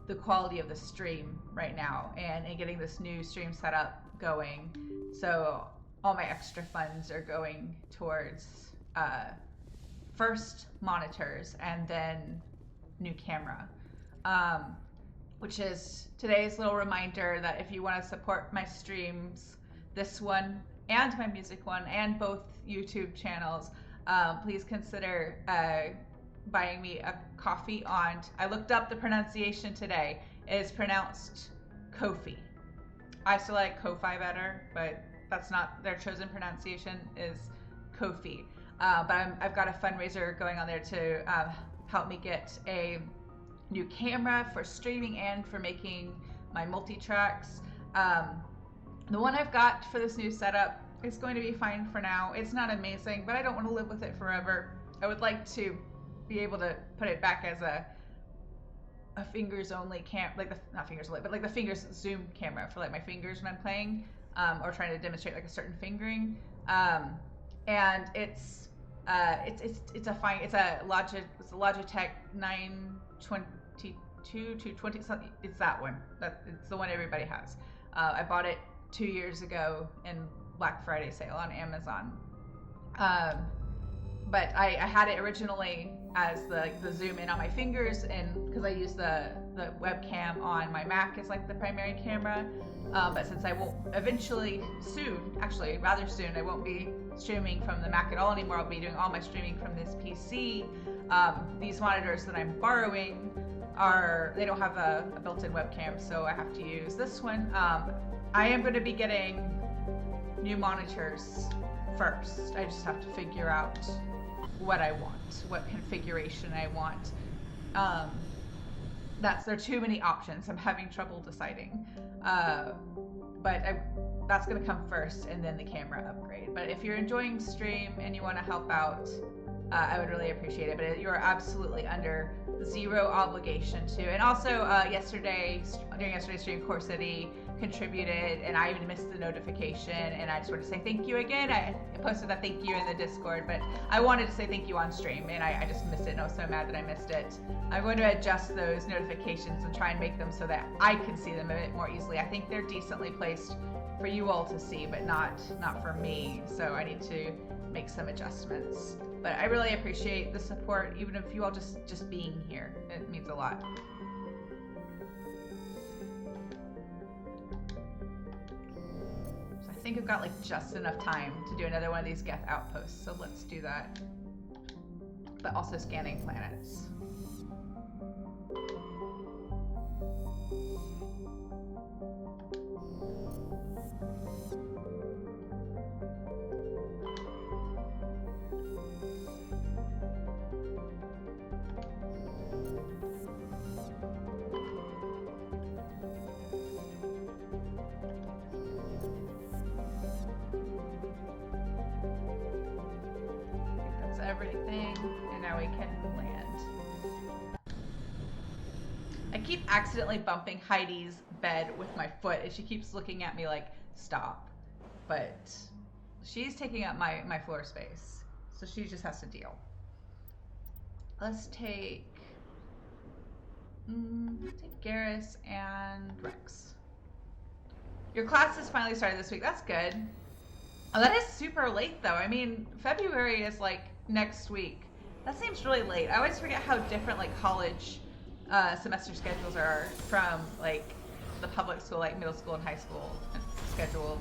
the quality of the stream right now and getting this new stream setup going. So all my extra funds are going towards first monitors and then new camera, which is today's little reminder that if you want to support my streams, this one and my music one and both YouTube channels, please consider buying me a coffee on, I looked up the pronunciation today, it is pronounced Ko-fi. I still like Ko-fi better, but that's not their chosen pronunciation, is Ko-fi. But I've got a fundraiser going on there to help me get a new camera for streaming and for making my multi-tracks. The one I've got for this new setup is going to be fine for now. It's not amazing, but I don't want to live with it forever. I would like to be able to put it back as a fingers only not fingers only, but like the fingers zoom camera for like my fingers when I'm playing, or trying to demonstrate like a certain fingering. And it's a Logitech 922 220 something. It's that one. It's the one everybody has. I bought it 2 years ago in Black Friday sale on Amazon. But I had it originally as the zoom in on my fingers, and because I use the webcam on my Mac as like the primary camera. But since I won't rather soon, I won't be streaming from the Mac at all anymore. I'll be doing all my streaming from this PC. These monitors that I'm borrowing they don't have a built-in webcam, so I have to use this one. I am going to be getting new monitors first. I just have to figure out what I want, what configuration I want. There are too many options. I'm having trouble deciding. But that's going to come first, and then the camera upgrade. But if you're enjoying stream and you want to help out, I would really appreciate it. But you are absolutely under zero obligation to. And also, during yesterday's stream, Core City contributed, and I even missed the notification, and I just wanted to say thank you again. I posted that thank you in the Discord, but I wanted to say thank you on stream, and I just missed it, and I was so mad that I missed it. I'm going to adjust those notifications and try and make them so that I can see them a bit more easily. I think they're decently placed for you all to see, but not for me, so I need to make some adjustments. But I really appreciate the support, even if you all just being here. It means a lot. I think I've got like just enough time to do another one of these Geth outposts, so let's do that. But also scanning planets. Everything, and now we can land. I keep accidentally bumping Heidi's bed with my foot, and she keeps looking at me like, stop. But she's taking up my floor space, so she just has to deal. Let's take Garrus and Rex. Your class has finally started this week. That's good. Oh, that is super late, though. I mean, February is like next week, That seems really late. I always forget how different like college semester schedules are from like the public school, like middle school and high school schedules.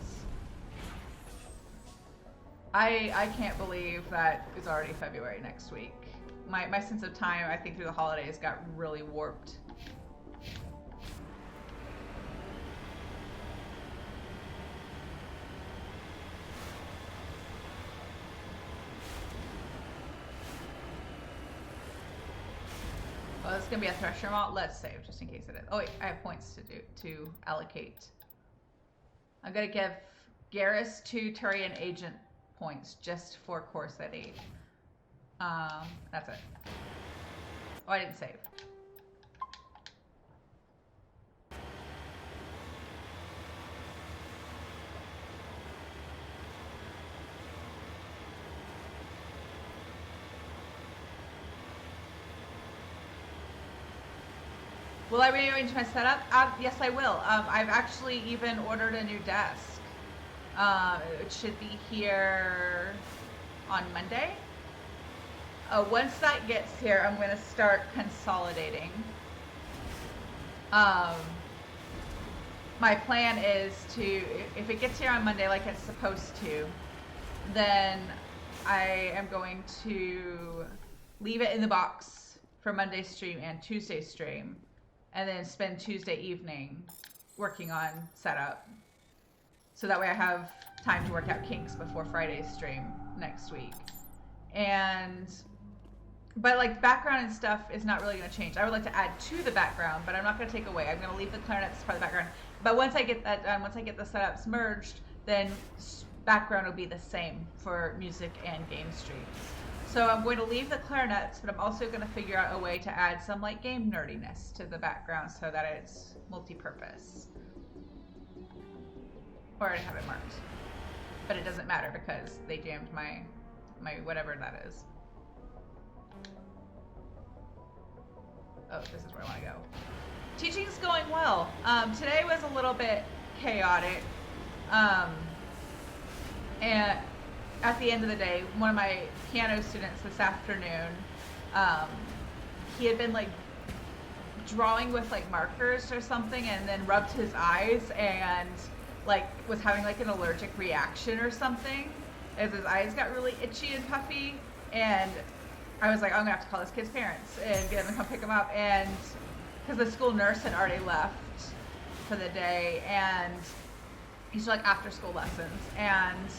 I can't believe that it's already February next week. My sense of time, I think, through the holidays got really warped. Well, it's gonna be a thresher malt. Let's save just in case it is. Oh wait, I have points to allocate. I'm gonna give Garrus 2 Turian agent points just for Core City. That's it. Oh, I didn't save. Will I rearrange my setup? Yes, I will. I've actually even ordered a new desk. It should be here on Monday. Once that gets here, I'm going to start consolidating. My plan is to, if it gets here on Monday like it's supposed to, then I am going to leave it in the box for Monday's stream and Tuesday's stream, and then spend Tuesday evening working on setup. So that way I have time to work out kinks before Friday's stream next week. But like background and stuff is not really going to change. I would like to add to the background, but I'm not going to take away. I'm going to leave the clarinets as part of the background. But once I get that done, once I get the setups merged, then background will be the same for music and game streams. So I'm going to leave the clarinets, but I'm also going to figure out a way to add some like game nerdiness to the background so that it's multi-purpose. Or I have it marked. But it doesn't matter because they jammed my whatever that is. Oh, this is where I want to go. Teaching's going well. Today was a little bit chaotic. And at the end of the day, one of my piano students this afternoon, he had been like drawing with like markers or something and then rubbed his eyes and like was having like an allergic reaction or something as his eyes got really itchy and puffy. And I was like, I'm gonna have to call this kid's parents and get them to come pick him up. And because the school nurse had already left for the day, and he's like after school lessons, and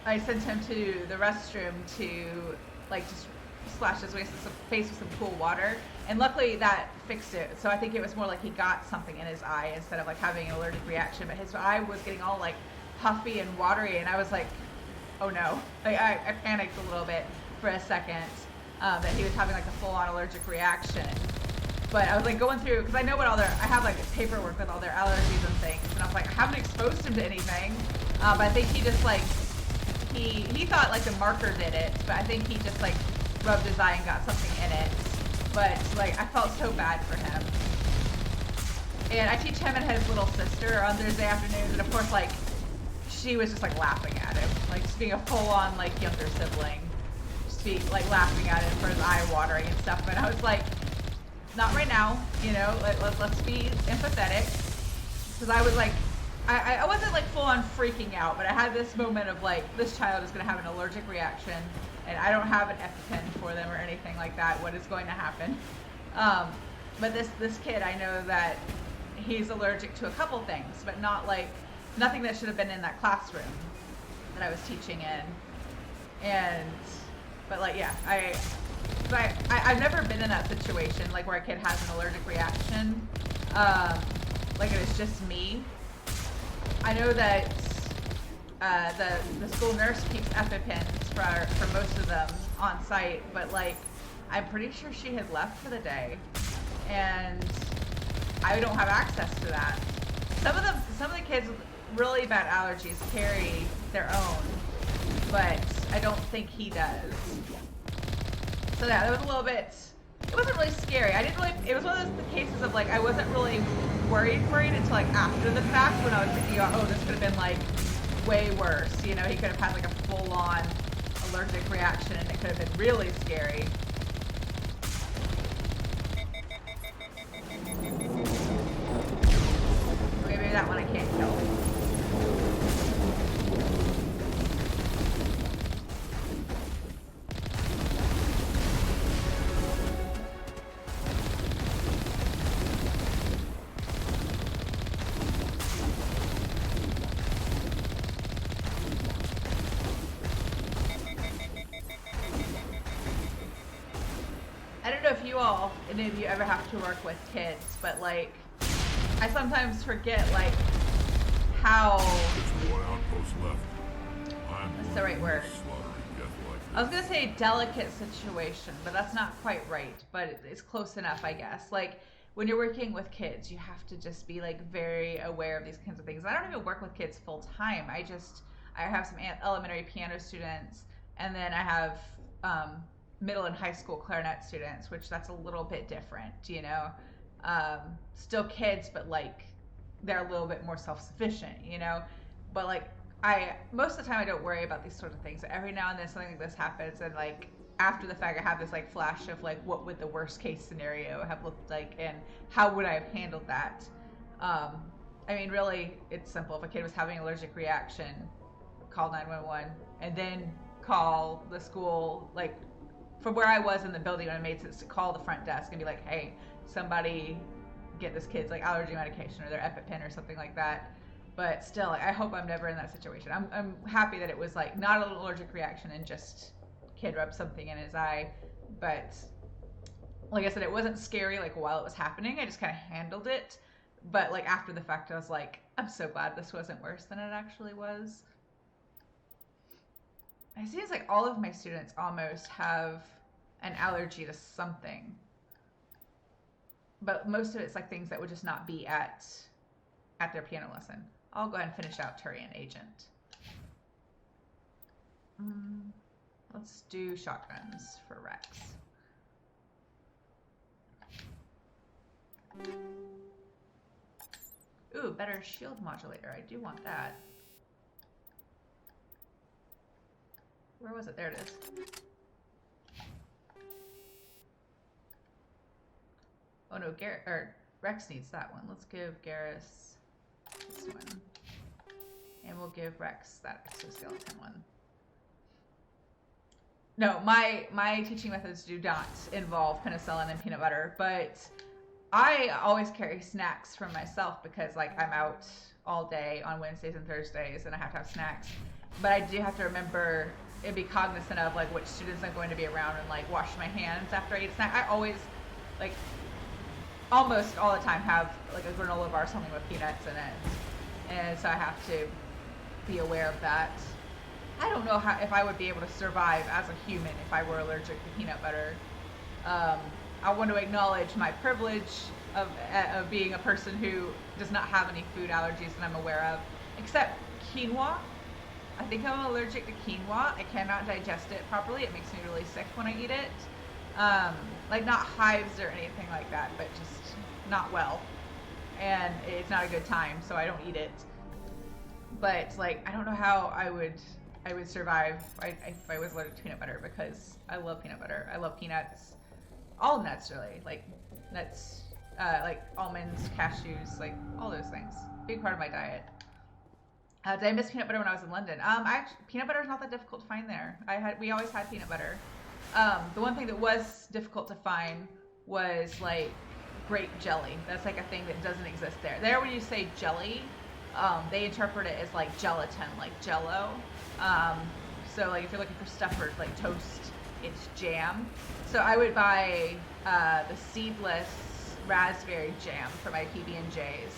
I sent him to the restroom to like just splash his face with some cool water, and luckily that fixed it. So I think it was more like he got something in his eye instead of like having an allergic reaction, but his eye was getting all like puffy and watery, and I was like, oh no. Like I panicked a little bit for a second that he was having like a full-on allergic reaction. But I was like going through, because I know what all I have like paperwork with all their allergies and things, and I was like, I haven't exposed him to anything, but I think he just like, he thought like the marker did it, but I think he just like rubbed his eye and got something in it. But like I felt so bad for him. And I teach him and his little sister on Thursday afternoons, and of course like she was just like laughing at him, like just being a full-on like younger sibling, just be like laughing at him for his eye watering and stuff. And I was like, not right now, you know, let's be empathetic. Because I was like, I wasn't like full on freaking out, but I had this moment of like, this child is going to have an allergic reaction, and I don't have an EpiPen for them or anything like that. What is going to happen? But this kid, I know that he's allergic to a couple things, but not like, nothing that should have been in that classroom that I was teaching in. But like, yeah, I've never been in that situation, like where a kid has an allergic reaction, like it was just me. I know that the school nurse keeps EpiPens for most of them on site, but like I'm pretty sure she had left for the day, and I don't have access to that. Some of the kids with really bad allergies carry their own, but I don't think he does. So yeah, that was a little bit, it wasn't really scary. It was one of those cases of like, I wasn't really worried until like after the fact when I was thinking about, oh, this could have been like way worse. You know, he could have had like a full-on allergic reaction, and it could have been really scary. Okay, maybe that one I can't kill. I don't know if you all, any of you ever have to work with kids, but like, I sometimes forget like how. There's one outpost left. That's the right word. I was gonna say delicate situation, but that's not quite right. But it's close enough, I guess. Like when you're working with kids, you have to just be like very aware of these kinds of things. I don't even work with kids full time. I have some elementary piano students, and then I have middle and high school clarinet students, which that's a little bit different, you know. Still kids, but like they're a little bit more self-sufficient, you know. But like most of the time I don't worry about these sorts of things. Every now and then something like this happens, and like after the fact I have this like flash of like what would the worst case scenario have looked like and how would I have handled that. I mean, really, it's simple. If a kid was having an allergic reaction, call 911 and then call the school. Like from where I was in the building, when it made sense to call the front desk and be like, hey, somebody get this kid's like allergy medication or their EpiPen or something like that. But still, like, I hope I'm never in that situation. I'm happy that it was like not an allergic reaction and just kid rubbed something in his eye. But like I said, it wasn't scary like while it was happening. I just kind of handled it. But like after the fact, I was like, I'm so glad this wasn't worse than it actually was. It seems like all of my students almost have an allergy to something. But most of it's like things that would just not be at their piano lesson. I'll go ahead and finish out Turian Agent. Let's do shotguns for Rex. Ooh, better shield modulator. I do want that. Where was it? There it is. Oh no, Rex needs that one. Let's give Garrus this one. And we'll give Rex that exoskeleton one. No, my teaching methods do not involve penicillin and peanut butter, but I always carry snacks for myself because like I'm out all day on Wednesdays and Thursdays and I have to have snacks. But I do have to remember and be cognizant of like which students I'm going to be around and like wash my hands after I eat a snack. I always like almost all the time have like a granola bar, something with peanuts in it, and so I have to be aware of that. I don't know if I would be able to survive as a human if I were allergic to peanut butter. I want to acknowledge my privilege of being a person who does not have any food allergies that I'm aware of, except quinoa. I think I'm allergic to quinoa. I cannot digest it properly. It makes me really sick when I eat it. Like not hives or anything like that, but just not well. And it's not a good time, so I don't eat it. But like, I don't know how I would survive if I was allergic to peanut butter, because I love peanut butter. I love peanuts. All nuts really, like nuts, like almonds, cashews, like all those things. Big part of my diet. Did I miss peanut butter when I was in London? Peanut butter is not that difficult to find there. We always had peanut butter. The one thing that was difficult to find was like grape jelly. That's like a thing that doesn't exist there. There, when you say jelly, they interpret it as like gelatin, like Jello. So like if you're looking for stuff for like toast, it's jam. So I would buy the seedless raspberry jam for my PB&Js.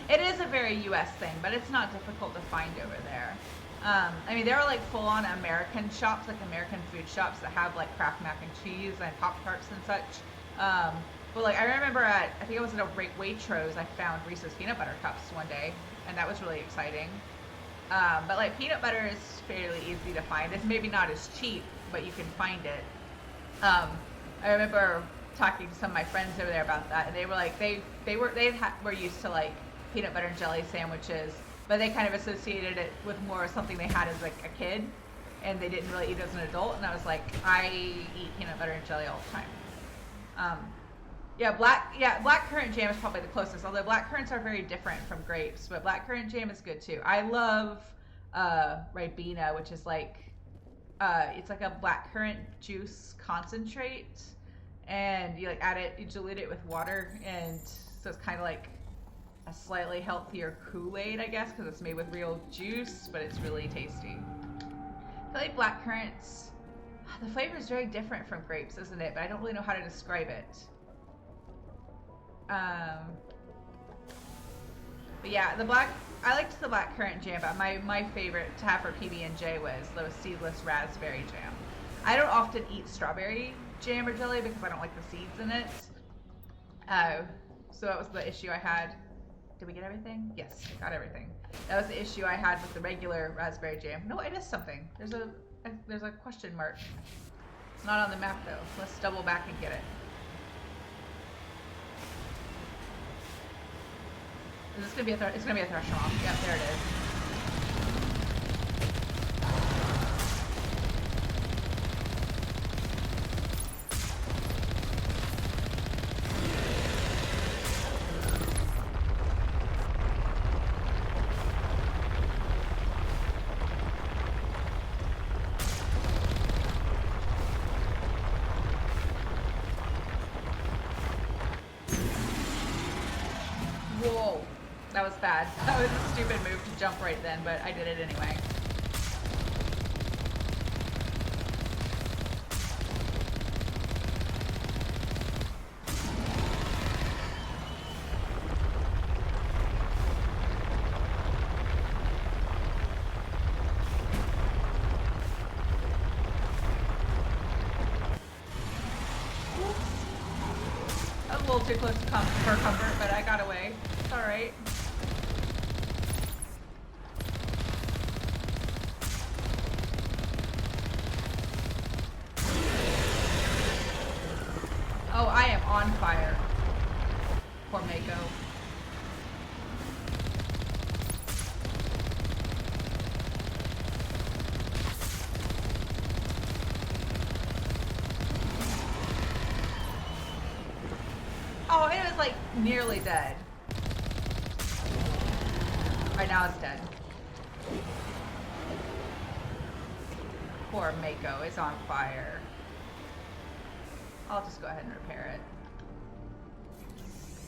It is a very US thing, but it's not difficult to find over there. I mean, there are like full-on American shops, like American food shops that have like Kraft mac and cheese and Pop-Tarts and such. But like I remember I think I was at a Waitrose, I found Reese's peanut butter cups one day, and that was really exciting. But like peanut butter is fairly easy to find. It's maybe not as cheap, but you can find it. I remember talking to some of my friends over there about that, and they were like, they were used to like peanut butter and jelly sandwiches, but they kind of associated it with more something they had as like a kid. and they didn't really eat it as an adult, and I was like, I eat peanut butter and jelly all the time. Yeah, blackcurrant jam is probably the closest, although blackcurrants are very different from grapes, but blackcurrant jam is good too. I love Ribena, which is like, it's like a blackcurrant juice concentrate, and you like add it, you dilute it with water, and so it's kind of like a slightly healthier Kool-Aid, I guess, because it's made with real juice, but it's really tasty. I feel like blackcurrants, the flavor is very different from grapes, isn't it? But I don't really know how to describe it. But yeah, I liked the blackcurrant jam, but my favorite to have for PB&J was the seedless raspberry jam. I don't often eat strawberry jam or jelly because I don't like the seeds in it. So that was the issue I had. Did we get everything? Yes, I got everything. That was the issue I had with the regular raspberry jam. No, I missed something. There's a question mark. It's not on the map though. Let's double back and get it. Is this gonna be it's gonna be a threshold. Yep, there it is. Whoa, that was bad. That was a stupid move to jump right then, but I did it anyway. A little too close for comfort, but I got away. It's alright. Oh, I am on fire. Poor Mako. Oh, it was like nearly dead. Right now it's dead. Poor Mako is on fire. I'll just go ahead and repair it.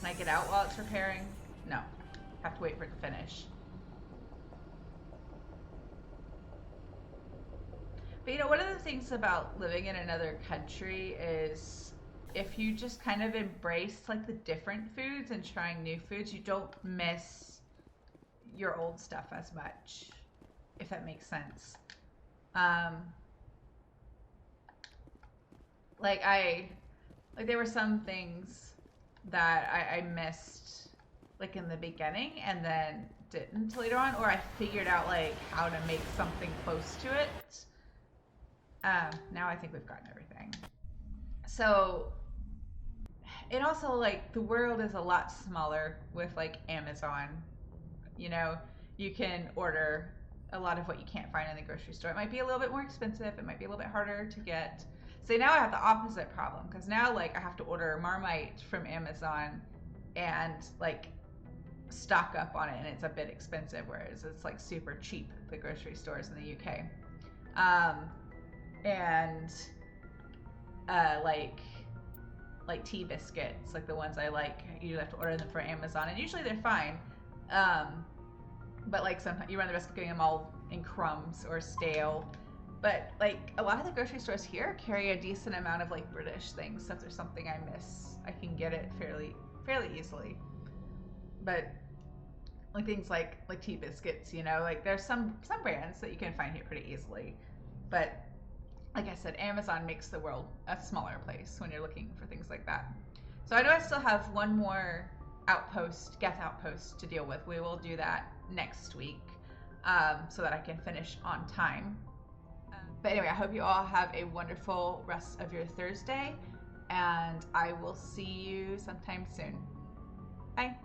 Can I get out while it's repairing? No. Have to wait for it to finish. But you know, one of the things about living in another country is if you just kind of embrace like the different foods and trying new foods, you don't miss your old stuff as much, if that makes sense. Like there were some things that I missed like in the beginning and then didn't later on, or I figured out like how to make something close to it. Now I think we've gotten everything. So it also, like, the world is a lot smaller with like Amazon. You know, you can order a lot of what you can't find in the grocery store. It might be a little bit more expensive. It might be a little bit harder to get. So now I have the opposite problem, because now like I have to order Marmite from Amazon and like stock up on it, and it's a bit expensive, whereas it's like super cheap at the grocery stores in the UK. Like tea biscuits, like the ones I like, you have to order them from Amazon, and usually they're fine. But like sometimes you run the risk of getting them all in crumbs or stale. But like a lot of the grocery stores here carry a decent amount of like British things, so if there's something I miss, I can get it fairly easily. But like things like tea biscuits, you know, like there's some brands that you can find here pretty easily. But like I said, Amazon makes the world a smaller place when you're looking for things like that. So I know I still have one more outpost, Geth outpost to deal with. We will do that next week so that I can finish on time. But anyway, I hope you all have a wonderful rest of your Thursday, and I will see you sometime soon. Bye.